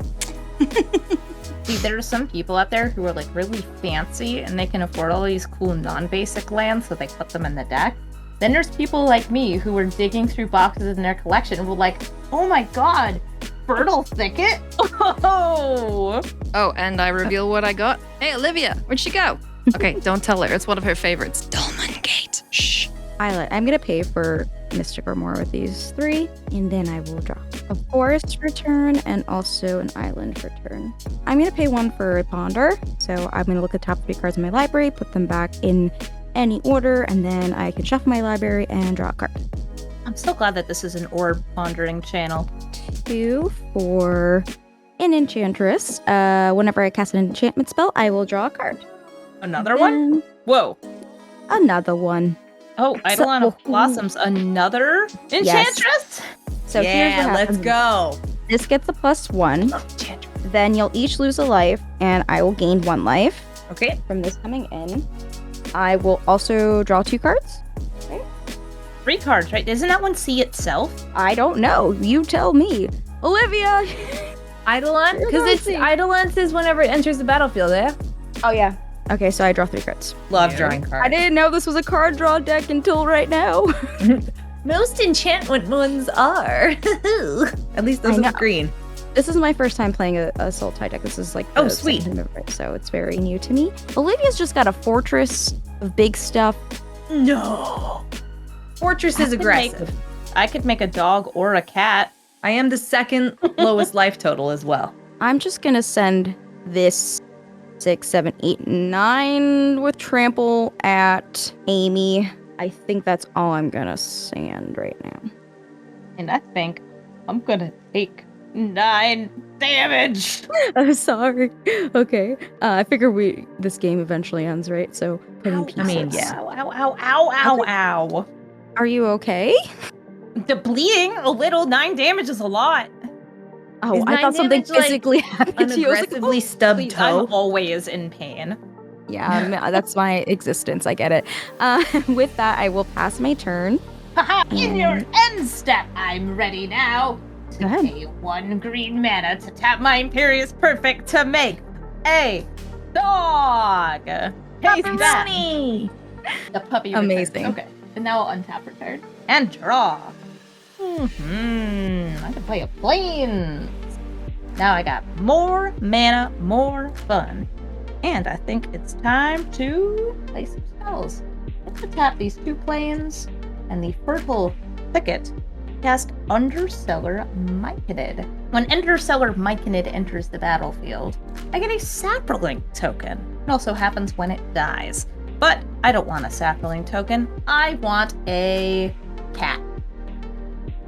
See, there are some people out there who are like really fancy and they can afford all these cool non-basic lands, so they put them in the deck. Then there's people like me who are digging through boxes in their collection and were like, oh my god, Fertile Thicket? Oh! Oh, and I reveal what I got. Hey, Olivia, where'd she go? Okay, don't tell her. It's one of her favorites. Dolmen Gate. Shh. Islet. I'm gonna pay for Mystic Remora with these 3, and then I will draw a forest for turn and also an island for turn. I'm gonna pay 1 for Ponder, so I'm gonna look at the top 3 cards in my library, put them back in any order, and then I can shuffle my library and draw a card. I'm so glad that this is an orb pondering channel. 2 for an Enchantress. Whenever I cast an enchantment spell, I will draw a card. Another one? Then Whoa. Another one. Oh, Eidolon of Blossoms, another Enchantress? So here's yeah, what let's happens. go. This gets a +1. Enchantress. Then you'll each lose a life, and I will gain 1 life Okay. from this coming in. I will also draw 2 cards. 3 cards, right? Isn't that one see itself? I don't know. You tell me. Olivia! Eidolon? Because it's Eidolon is whenever it enters the battlefield, yeah? Oh, yeah. Okay, so I draw 3 cards. Love drawing cards. I didn't know this was a card draw deck until right now. Most enchantment ones are. At least those I know. are green. This is my first time playing a Sultai deck. This is like Oh, the sweet. second time ever, so it's very new to me. Olivia's just got a fortress of big stuff. No. Fortress is aggressive. I could make a dog or a cat. I am the second lowest life total as well. I'm just gonna send this 6, 7, 8, 9 with trample at Amy. I think that's all I'm gonna send right now. And I think I'm gonna take 9 damage. I'm sorry. Okay. I figure this game eventually ends, right? So putting pieces. I mean, yeah. Ow, ow, ow, ow, ow, ow. Are you okay? The bleeding a little, 9 damage is a lot. Oh, Is I 9 thought something damage, like, physically happened to you. I was like, Unaggressively stubbed Please, toe. I'm always in pain. yeah, that's my existence. I get it. With that, I will pass my turn. Haha, in your end step, I'm ready now. To Go ahead. pay 1 green mana to tap my Imperious Perfect to make a dog. Taste that. Pepperoni! The puppy Amazing. returns. Okay, and now I'll untap return and draw. I can play a plains. Now I got more mana, more fun. And I think it's time to play some spells. I'm gonna tap these 2 plains and the Fertile Thicket. Cast Undercellar Myconid. When Undercellar Myconid enters the battlefield, I get a sapling token. It also happens when it dies. But I don't want a sapling token. I want a cat.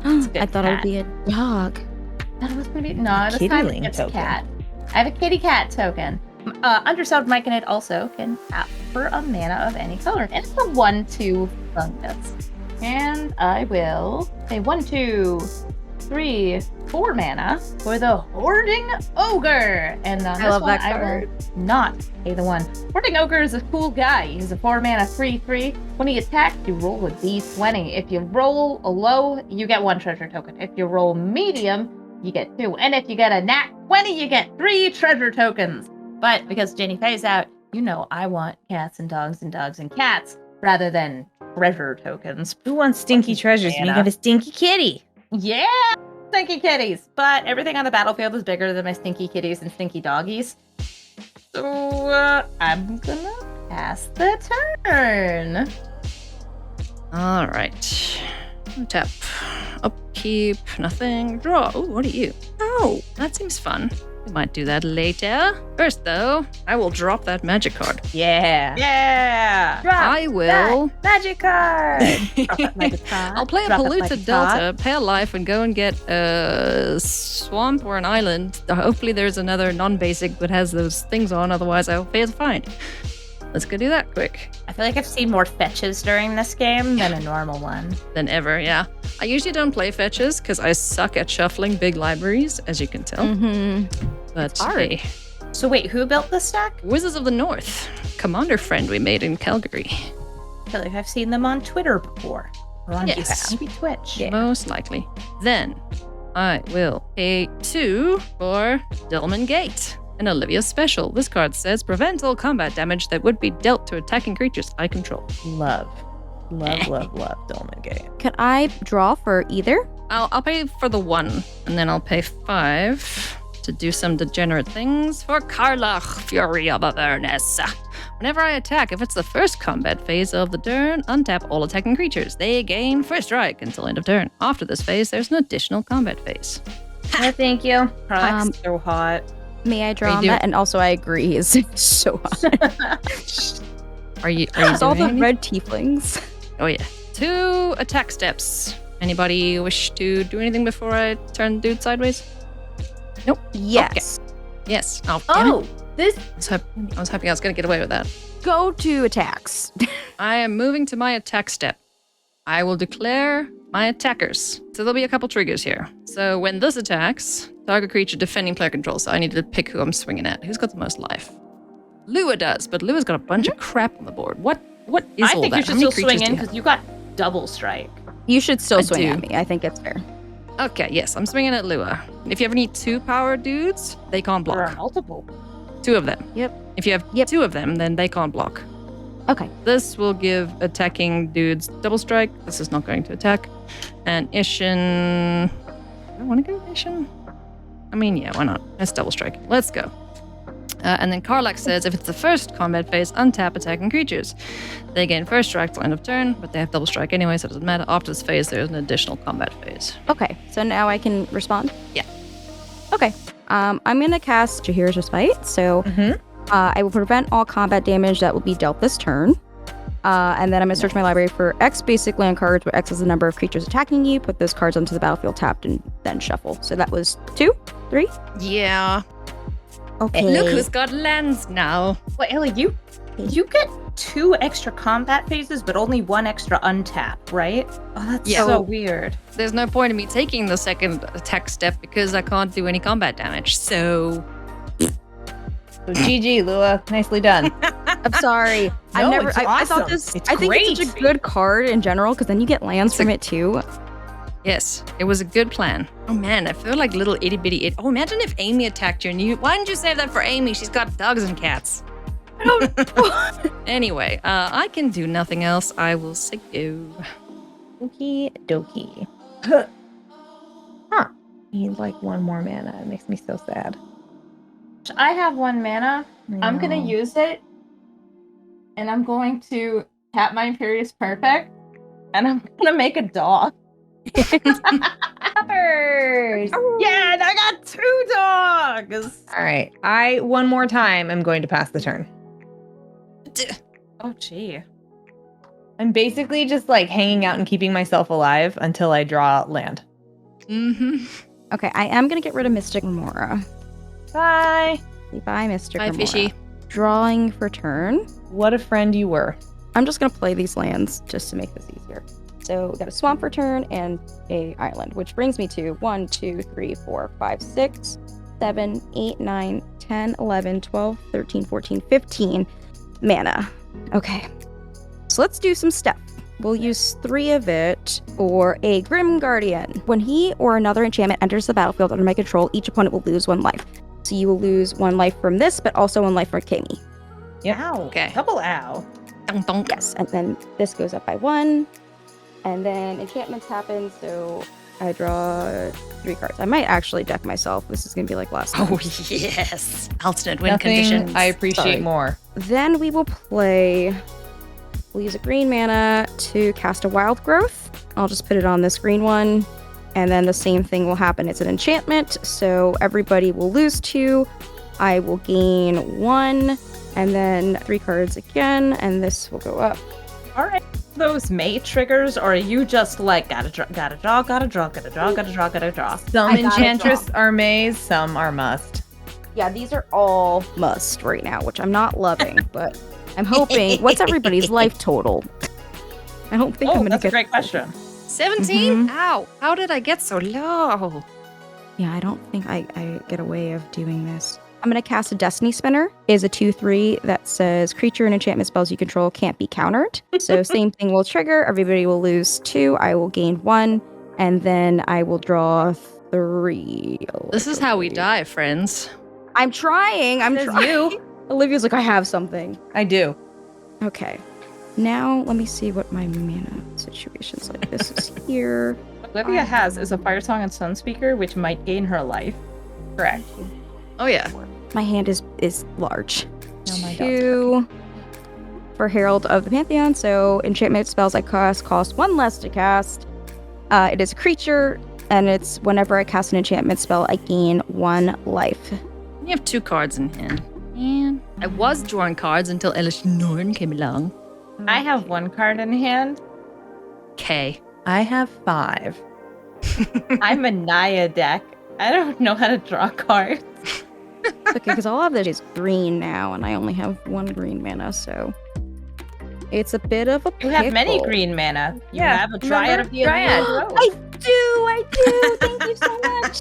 a good I thought it would cat. be a dog. That was gonna be no. This time Kiddling it's token. cat. I have a kitty cat token. Undercelled Myconid also can tap for a mana of any color, and it's a 1/2 fungus. And I will say 1, 2, 3, 4 mana for the Hoarding Ogre. And on I this love one, that I card. will not pay the 1. Hoarding Ogre is a cool guy. He's a 4 mana 3/3. When he attacks, you roll a d20. If you roll a low, you get 1 treasure token. If you roll medium, you get 2. And if you get a nat 20, you get 3 treasure tokens. But because Jinnie Faye's out, you know I want cats and dogs and cats rather than treasure tokens. Who wants stinky treasures when you Mana. got a stinky kitty? Yeah, stinky kitties. But everything on the battlefield is bigger than my stinky kitties and stinky doggies. So I'm gonna pass the turn. All right. Tap. Upkeep. Nothing. Draw. Oh, what are you? Oh, that seems fun. We might do that later. First, though, I will drop that magic card. Yeah. Yeah. Drop I will. that magic card. I'll play a polluted delta, pay a life, and go and get a swamp or an island. Hopefully, there's another non-basic that has those things on. Otherwise, I'll fail to find. Let's go do that quick. I feel like I've seen more fetches during this game than a normal one. Than ever, yeah. I usually don't play fetches because I suck at shuffling big libraries, as you can tell. Mm-hmm. But hard. hey, So wait, who built this deck? Wizards of the North, commander friend we made in Calgary. I feel like I've seen them on Twitter before. Or on Yes. maybe Twitch. Yeah. Most likely. Then I will pay 2 for Delman Gate. An Olivia special. This card says prevent all combat damage that would be dealt to attacking creatures I control. Love Dolman Gate. Could I draw for either? I'll pay for the 1, and then I'll pay 5 to do some degenerate things for Karlach, Fury of Avernus. Whenever I attack, if it's the first combat phase of the turn, untap all attacking creatures. They gain first strike until end of turn. After this phase, there's an additional combat phase. No, thank you. Product's so hot. May I draw Are you on doing- that? And also, I agree. It's so hot. Are you It's all the doing anything? red tieflings. Oh yeah. 2 attack steps. Anybody wish to do anything before I turn the dude sideways? Yes. Yes. Oh, damn it. Oh, this. I was hoping I was going to get away with that. Go to attacks. I am moving to my attack step. I will declare my attackers. So there'll be a couple triggers here. So when this attacks, Target creature defending player control, so I need to pick who I'm swinging at. Who's got the most life? Lua does, but Lua's got a bunch of crap on the board. What is I all think that? you should still swing in because you got double strike. You should still I swing do. at me. I think it's fair. Okay, yes, I'm swinging at Lua. If you ever need 2 power dudes, they can't There are block. multiple. 2 of them. Yep. If you have 2 of them, then they can't block. Okay. This will give attacking dudes double strike. This is not going to attack. And Isshin... I want to go with Isshin. I mean, yeah, why not? Let's double strike. Let's go. And then Karlak says, if it's the first combat phase, untap attacking creatures. They gain first strike till end of turn, but they have double strike anyway, so it doesn't matter. After this phase, there's an additional combat phase. Okay. So now I can respond? Yeah. Okay. I'm going to cast Jahir's Respite. So I will prevent all combat damage that will be dealt this turn. And then I'm going to search my library for X basic land cards, where X is the number of creatures attacking you. Put those cards onto the battlefield tapped and then shuffle. So that was 2, 3. Yeah. Okay. Look who's got lands now. Wait, Ellie, you get 2 extra combat phases, but only 1 extra untap, right? Oh, that's Yeah. so weird. There's no point in me taking the second attack step because I can't do any combat damage. So So GG, Lua. Nicely done. I'm sorry. No, I it's thought awesome. this. It's I think it's such a great. good card in general because then you get lands from it too. yes, it was a good plan. Oh man, I feel like little itty bitty. Oh, imagine if Amy attacked you and you. Why didn't you save that for Amy? She's got dogs and cats. Anyway, I can do nothing else. I will say go. Okie dokie. Huh. Need like 1 more mana. It makes me so sad. I have 1 mana. I'm gonna No. use it, and I'm going to tap my Imperious Perfect, and I'm gonna make a dog. Peppers! Yeah, and I got 2 dogs. All right. I, one more time, am going to pass the turn. Oh, gee. I'm basically just like hanging out and keeping myself alive until I draw land. Mm-hmm. Okay, I am gonna get rid of Mystic Remora. Bye. Bye, Mystic Bye, Remora. fishy. Drawing for turn. What a friend you were. I'm just gonna play these lands just to make this easier. So we got a swamp for turn and a island, which brings me to 1, 2, 3, 4, 5, 6, 7, 8, 9, 10, 11, 12, 13, 14, 15 mana. Okay. So let's do some stuff. We'll use 3 of it for a Grim Guardian. When he or another enchantment enters the battlefield under my control, each opponent will lose 1 life. So you will lose 1 life from this, but also 1 life from Kami. Ow. Okay. Double ow. Dunk, dunk. Yes, and then this goes up by 1. And then enchantments happen, so I draw 3 cards. I might actually deck myself. This is going to be like last time. Oh yes, alternate win Nothing conditions. I appreciate Sorry. more. Then we will play... We'll use a green mana to cast a Wild Growth. I'll just put it on this green one. And then the same thing will happen. It's an enchantment, so everybody will lose 2. I will gain 1. And then 3 cards again, and this will go up. All right. Those May triggers, or are you just like gotta draw, gotta draw, gotta draw, gotta draw, gotta draw, gotta draw? Some I got it enchantress are maze, some are must. Yeah, these are all must right now, which I'm not loving, but I'm hoping. What's everybody's life total? I don't think I'm Oh, gonna that's a get great question. 17? Ow! How did I get so low? Yeah, I don't think I get a way of doing this. I'm going to cast a Destiny Spinner. Is a 2/3 that says creature and enchantment spells you control can't be countered. So same thing will trigger. Everybody will lose 2. I will gain 1. And then I will draw 3. This is how we die, friends. I'm trying. I'm Says trying. you. Olivia's like, I have something. I do. Okay. Now let me see what my mana situation's like. This is here. Olivia has is a Firesong and Sunspeaker, which might gain her life. Correct. Oh yeah. My hand is large. Oh my God. 2 for Herald of the Pantheon. So enchantment spells I cast cost 1 less to cast. It is a creature, and it's whenever I cast an enchantment spell, I gain 1 life. You have 2 cards in hand. Man, I was drawing cards until Isshin came along. I have 1 card in hand. Okay. I have 5. I'm a Naya deck. I don't know how to draw cards. It's okay, because all of this is green now, and I only have 1 green mana, so it's a bit of a You have many pickle. green mana. You Yeah, have a Dryad remember? of the Dryad. Emerald Rose. I do. Thank you so much.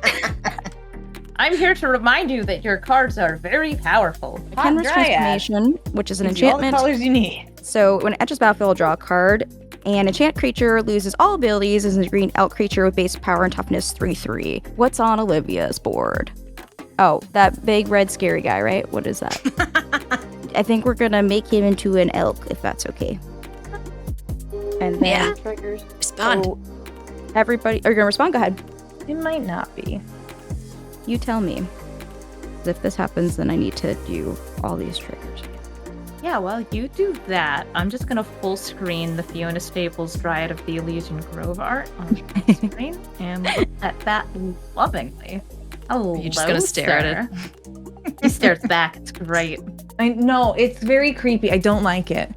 I'm here to remind you that your cards are very powerful. Kenra's Transformation, which is an enchantment. All the colors you need. So when it enters battlefield, draw a card. An enchant creature loses all abilities as a green elk creature with base power and toughness 3/3. What's on Olivia's board? Oh, that big red scary guy, right? What is that? I think we're gonna make him into an elk, if that's okay. And then triggers. Respond. So everybody, are you gonna respond? Go ahead. It might not be. You tell me. 'Cause if this happens, then I need to do all these triggers. Yeah, well, you do that. I'm just gonna full screen the Fiona Staples Dryad of the Elysian Grove art on the screen and look at that lovingly. Oh, You're just gonna stare at it. He stares back. It's great. I know, it's very creepy. I don't like it.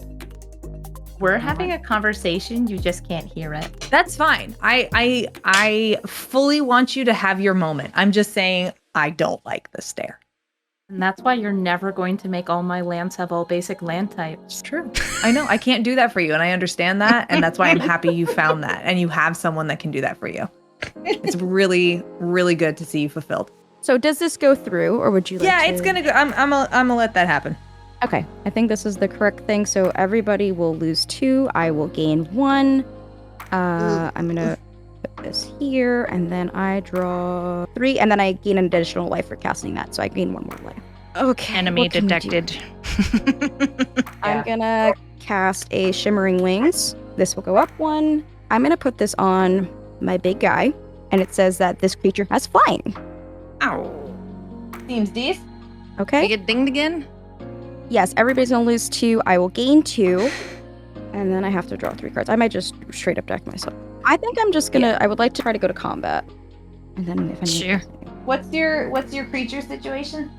We're having a conversation. You just can't hear it. That's fine. I fully want you to have your moment. I'm just saying I don't like the stare. And that's why you're never going to make all my lands have all basic land types. It's true. I know. I can't do that for you, and I understand that, and that's why I'm happy you found that, and you have someone that can do that for you. It's really, really good to see you fulfilled. So does this go through, or would you like Yeah, to... it's gonna go. I'm gonna let that happen. Okay, I think this is the correct thing. So everybody will lose 2. I will gain 1. I'm gonna put this here, and then I draw 3, and then I gain an additional life for casting that. So I gain 1 more life. Okay. Enemy what can we do? detected. I'm gonna cast a Shimmering Wings. This will go up 1. I'm gonna put this on my big guy, and it says that this creature has flying. Ow. Seems decent. Okay. We get dinged again? Yes, everybody's gonna lose 2. I will gain 2. And then I have to draw 3 cards. I might just straight up deck myself. I think I'm just gonna, I would like to try to go to combat. And then if I need Sure. What's your creature situation?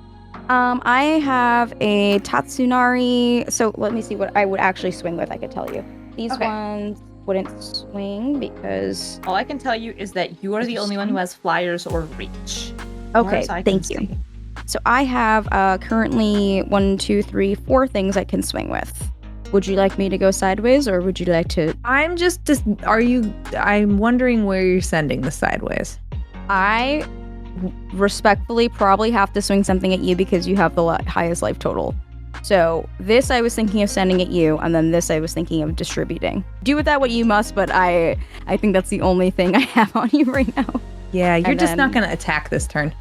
I have a Tatsunari. So let me see what I would actually swing with, I could tell you. These Okay. ones wouldn't swing because... All I can tell you is that you are the only one who has flyers or reach. As far Okay, as I can thank you. see. So I have currently 1, 2, 3, 4 things I can swing with. Would you like me to go sideways, or would you like to... I'm I'm wondering where you're sending the sideways. I respectfully probably have to swing something at you because you have the highest life total. So this I was thinking of sending at you, and then this I was thinking of distributing. Do with that what you must, but I think that's the only thing I have on you right now. Yeah, you're And just then- not gonna attack this turn.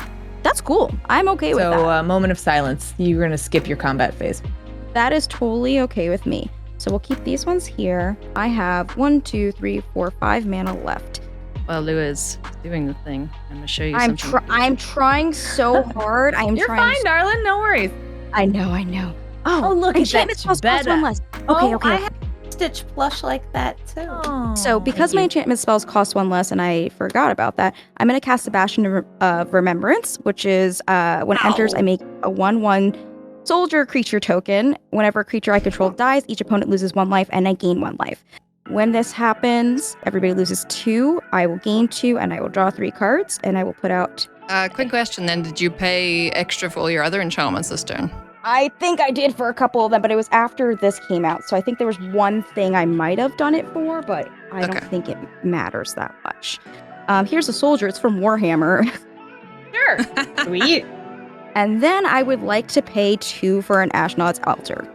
That's cool. I'm okay with that. So, moment of silence. You're gonna skip your combat phase. That is totally okay with me. So we'll keep these ones here. I have 1, 2, 3, 4, 5 mana left. While Lou is doing the thing, I'm gonna show you something. I'm trying so hard. I am You're trying. fine, darling. No worries. I know. Oh, look at enchantment that. spells cost 1 less. Okay. I have Stitch plush like that too. So because my enchantment spells cost 1 less, and I forgot about that, I'm going to cast the Bastion of Remembrance, which is when it enters, I make a 1/1 soldier creature token. Whenever a creature I control dies, each opponent loses 1 life, and I gain 1 life. When this happens, everybody loses 2. I will gain 2, and I will draw 3 cards, and I will put out... Quick question then. Did you pay extra for all your other enchantments this turn? I think I did for a couple of them, but it was after this came out. So I think there was one thing I might have done it for, but I don't think it matters that much. Here's a soldier. It's from Warhammer. Sure. Sweet. And then I would like to pay 2 for an Ashnod's Altar.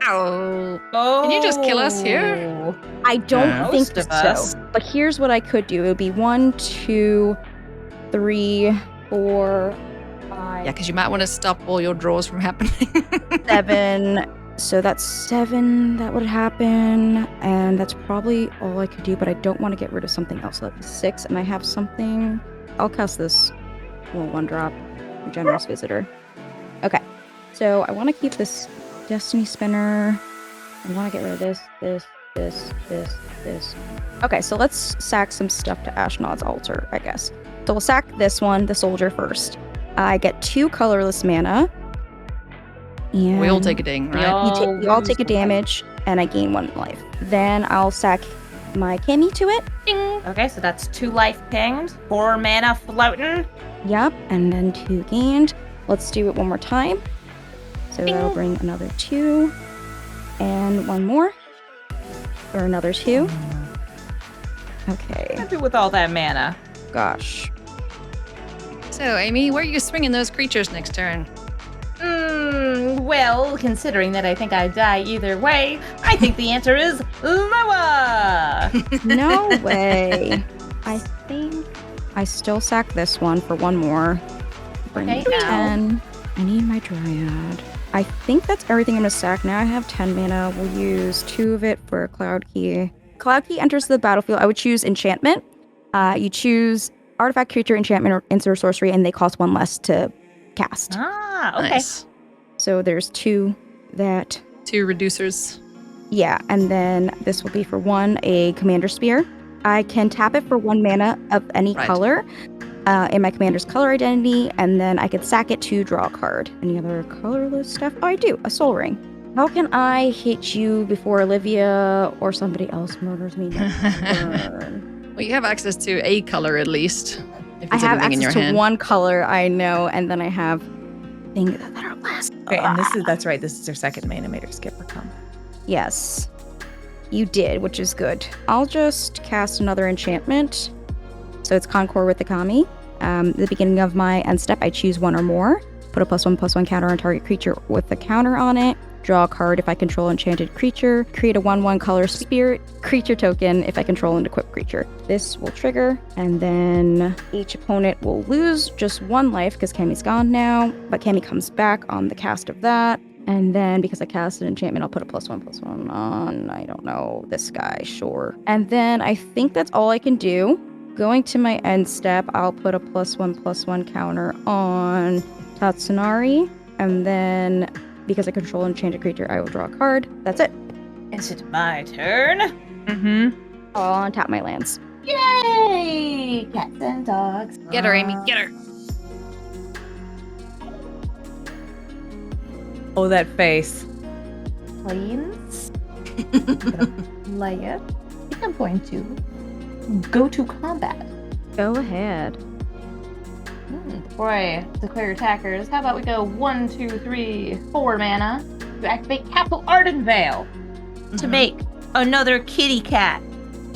Ow. Oh. Can you just kill us here? I don't think Most of us. so. But here's what I could do. It would be 1, 2, 3, 4, 5, Yeah, because you might want to stop all your draws from happening. 7. So that's 7 that would happen. And that's probably all I could do, but I don't want to get rid of something else. So that's 6, and I have something. I'll cast this little 1-drop, Generous Visitor. Okay. So I want to keep this Destiny Spinner. I want to get rid of this. Okay, so let's sack some stuff to Ashnod's Altar, I guess. So we'll sack this one, the soldier, first. I get 2 colorless mana. And We all take a ding, right? you all take a damage, and I gain 1 life. Then I'll sack my Cammy to it. Okay, so that's 2 life pinged, 4 mana floating. Yep, and then 2 gained. Let's do it one more time. So that'll bring another 2. And 1 more. Or another 2. Okay. What do with all that mana? Gosh. So, Amy, where are you swinging those creatures next turn? Well, considering that I think I die either way, I think the answer is Loa! No way. I think I still sack this one for one more. Bring Okay, me 10. I need my Dryad. I think that's everything I'm going to sack. Now I have 10 mana. We'll use 2 of it for Cloud Key. Cloud Key enters the battlefield. I would choose Enchantment. You choose Artifact, Creature, Enchantment, or Instant or Sorcery, and they cost 1 less to cast. Ah, okay. Nice. So there's 2 that... 2 reducers. Yeah, and then this will be for 1, a Commander Spear. I can tap it for 1 mana of any color in my commander's color identity, and then I can sack it to draw a card. Any other colorless stuff? Oh, I do. A Soul Ring. How can I hit you before Olivia or somebody else murders me next turn? Well, you have access to a color at least. If I it's have anything in your access to hand. 1 color, I know, and then I have things that are less. Okay, and that's right. This is their second Manimator skip for combat. Yes. You did, which is good. I'll just cast another enchantment. So it's Concord with the Kami. At the beginning of my end step, I choose 1 or more. Put a +1/+1 counter on target creature with a counter on it. Draw a card if I control enchanted creature. Create a 1/1 color spirit creature token if I control an equipped creature. This will trigger, and then each opponent will lose just 1 life because Kami's gone now. But Kami comes back on the cast of that. And then because I cast an enchantment, I'll put a +1/+1 on, I don't know, this guy, sure. And then I think that's all I can do. Going to my end step, I'll put a +1/+1 counter on Tatsunari. And then because I control an enchanted creature, I will draw a card. That's it. Is it my turn? Mm-hmm. I'll untap my lands. Yay! Cats and dogs. Get her, Amy. Get her. Oh, that face. Planes. I'm gonna play it. I think I'm going to go to combat. Go ahead. Before I declare attackers, how about we go 1, 2, 3, 4 mana to activate Capital Arden Veil to make another kitty cat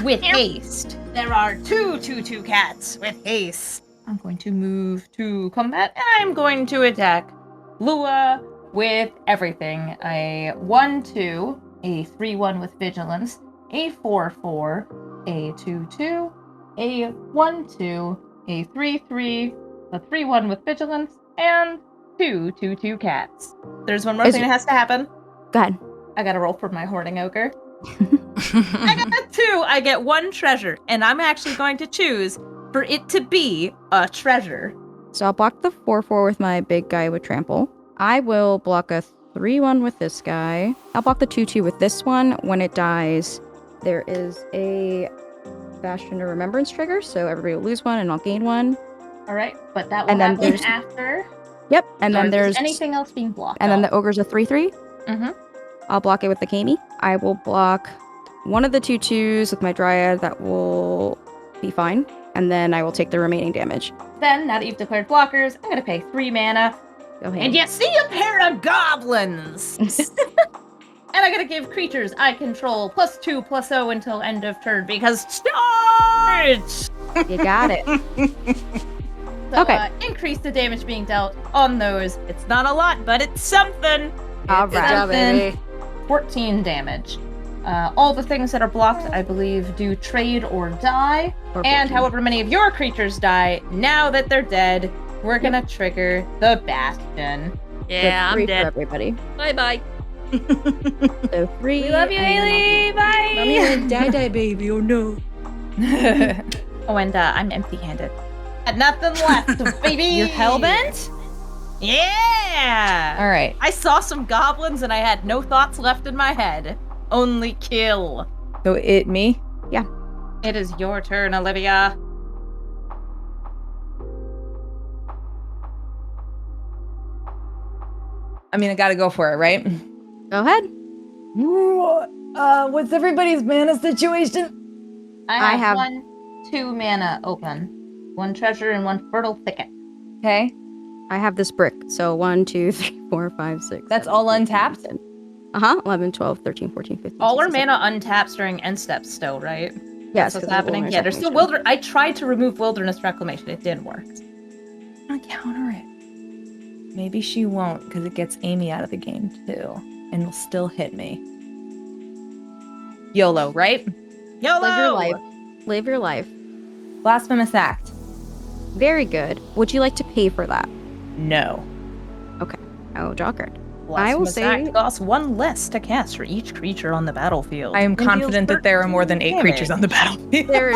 with haste. There are 2/2/2 cats with haste. I'm going to move to combat and I'm going to attack Lua with everything. A 1/2, a 3/1 with vigilance, a 4/4, a 2/2, a 1/2, a 3/3, a 3/1 with vigilance, and 2/2/2 cats. There's one more thing that has to happen. Go ahead. I gotta roll for my hoarding ogre. I got a 2. I get 1 treasure, and I'm actually going to choose for it to be a treasure. So I'll block the 4/4 with my big guy with trample. I will block a 3/1 with this guy. I'll block the 2/2 with this one. When it dies, there is a Bastion of Remembrance trigger, so everybody will lose 1 and I'll gain 1. All right, but that will And then happen there's- after. Yep, and Or then is there's anything else being blocked. and then the ogre's a 3/3. Mm-hmm. I'll block it with the Kami. I will block one of the 2/2s with my Dryad. That will be fine. And then I will take the remaining damage. Then, now that you've declared blockers, I'm gonna pay 3 mana. Go ahead. And you see a pair of goblins! And I'm gonna give creatures I control +2/+0 until end of turn because charge! You got it. So, Okay. Increase the damage being dealt on those. It's not a lot, but it's something. All It's right. something. 14 damage. All the things that are blocked, I believe, do trade or die. Or And 14. however many of your creatures die, now that they're dead, we're gonna trigger the Bastion. Yeah, So 3 I'm dead. for everybody. Bye-bye. So 3. We love you, and then Haley! Bye! Die, baby. Oh, no. Oh, and I'm empty-handed. Got nothing left, baby! You're hellbent? Yeah! All right. I saw some goblins and I had no thoughts left in my head. Only kill. So me? It is your turn, Olivia. I mean, I gotta go for it, right? Go ahead. What's everybody's mana situation? I have- have 2 mana open. 1 treasure and 1 fertile thicket. Okay. I have this brick. So 1, 2, 3, 4, 5, 6. That's 7, all 8, untapped? 9, 10. Uh-huh. 11, 12, 13, 14, 15. All our 16, mana untaps during end steps still, right? Yes, That's what's 'cause of happening. Wilderness Yeah, there's still Reclamation. I tried to remove wilderness reclamation. It didn't work. I'll counter it. Maybe she won't, because it gets Amy out of the game too, and will still hit me. YOLO, right? YOLO! Live your life. Live your life. Blasphemous act. Very good. Would you like to pay for that? No. Okay. I will draw a card. Blasphemous I will say- act costs 1 less to cast for each creature on the battlefield. I am and deals confident that there are more than 8 13 creatures on the battlefield. There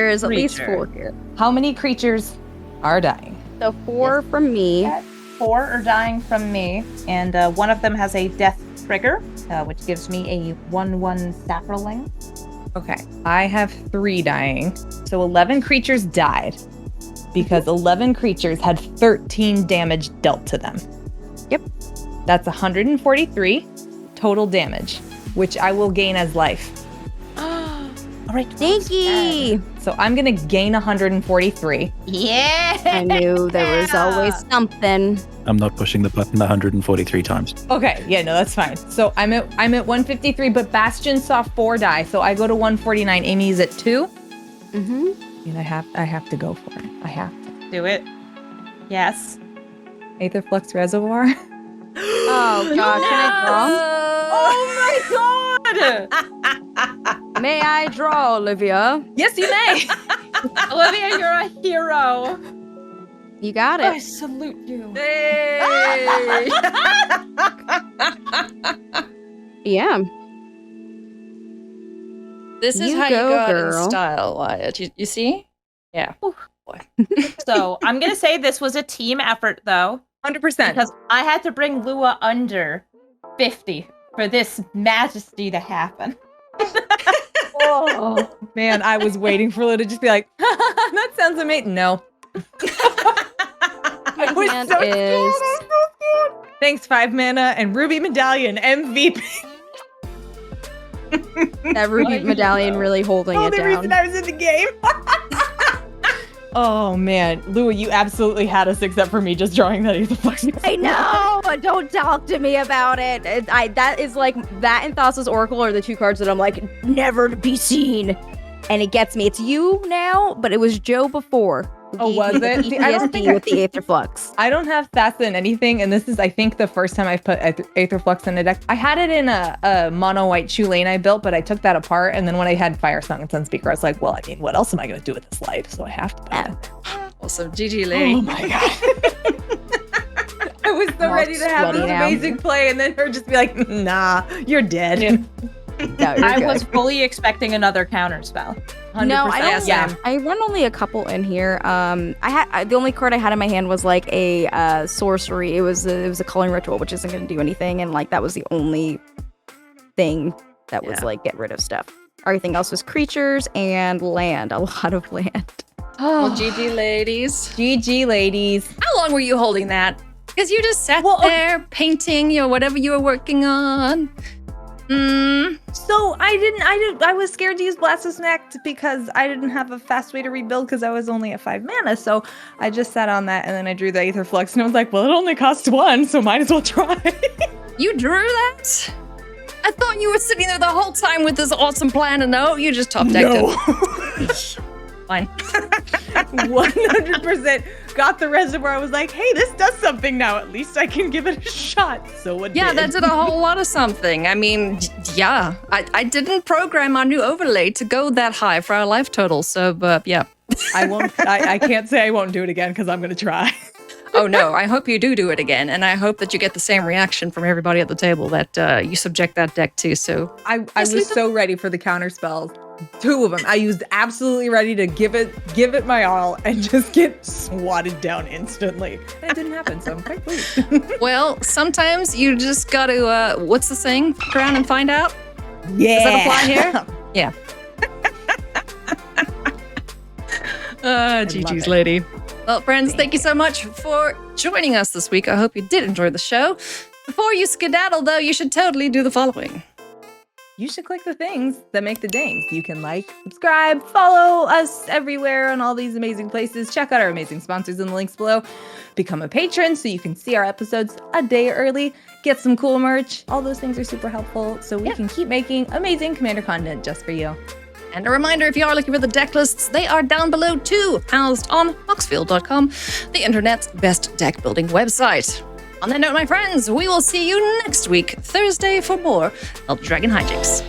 is at least Creature. 4 here. How many creatures are dying? So 4 from me. 4 are dying from me, and one of them has a death trigger, which gives me a 1/1 sapperling. Okay. I have 3 dying. So 11 creatures died because 11 creatures had 13 damage dealt to them. Yep. That's 143 total damage, which I will gain as life. All right, Dinky! So I'm going to gain 143. Yeah! I knew there was always something. I'm not pushing the button 143 times. Okay, yeah, no, that's fine. So I'm at 153, but Bastion saw 4 die, so I go to 149. Amy's at 2. Mm-hmm. And I have to go for it. I have to. Do it. Yes. Aetherflux Reservoir. Oh, gosh. Oh my god! Can I draw? May I draw, Olivia? Yes, you may. Olivia, you're a hero. You got I it. salute you. Hey. Yeah. This is You how go, you got girl. in style, Wyatt. You see? Yeah. So I'm gonna say this was a team effort, though, 100%. because I had to bring Lua under 50 for this majesty to happen. Oh, man, I was waiting for Lou to just be like, that sounds amazing. No. I was hand so is- scared, I was so scared. Thanks, 5 mana and Ruby Medallion, MVP. That ruby medallion really holding it The down. reason I was in the game. Oh, man. Lua, you absolutely had us except for me just drawing that Aetherflux. I know. Don't talk to me about it. That is like that and Thassa's Oracle are the 2 cards that I'm like never to be seen, and it gets me. It's you now, but it was Joe before. Oh, was it? See, I don't think PTSD with the Aetherflux. I don't have Thassa in anything, and this is, I think, the first time I've put Aetherflux in a deck. I had it in a mono white Chulane I built, but I took that apart, and then when I had Firesong and Sunspeaker, I was like, well, I mean, what else am I going to do with this life? So I have to put it. Awesome. GG, lady. Oh my god. I was so all ready to have this sweaty now. amazing play, and then her just be like, nah, you're dead. No, you're I good. was fully expecting another counter spell. 100%. No, I don't. Yeah. I run only a couple in here. The only card I had in my hand was like a sorcery. It was a culling ritual, which isn't going to do anything, and like that was the only thing that was like get rid of stuff. Everything else was creatures and land. A lot of land. Well, GG, ladies. GG, ladies. How long were you holding that? Because you just sat there painting, whatever you were working on. So I was scared to use Blasphemous Act because I didn't have a fast way to rebuild because I was only at 5 mana. So I just sat on that and then I drew the Aetherflux and I was like, well, it only costs 1, so might as well try. You drew that? I thought you were sitting there the whole time with this awesome plan, and no, you just top decked it. Fine. 100% got the reservoir. I was like, hey, this does something now. At least I can give it a shot. So it Yeah, did. that did a whole lot of something. I mean, yeah, I didn't program our new overlay to go that high for our life total, so, yeah. I won't. I can't say I won't do it again because I'm gonna try. Oh no, I hope you do it again, and I hope that you get the same reaction from everybody at the table that you subject that deck to, so. I was so ready for the counter spells. 2 of them. I used absolutely ready to give it my all and just get swatted down instantly. And it didn't happen, so I'm quite pleased. Well, sometimes you just gotta, what's the saying? Fuck around and find out? Yeah. Does that apply here? Yeah. GG's, lady. Well, friends, thank you so much for joining us this week. I hope you did enjoy the show. Before you skedaddle, though, you should totally do the following. You should click the things that make the dings. You can like, subscribe, follow us everywhere on all these amazing places. Check out our amazing sponsors in the links below. Become a patron so you can see our episodes a day early. Get some cool merch. All those things are super helpful so we can keep making amazing Commander content just for you. And a reminder, if you are looking for the deck lists, they are down below too, housed on Moxfield.com, the internet's best deck building website. On that note, my friends, we will see you next week, Thursday, for more Elder Dragon Hijinks.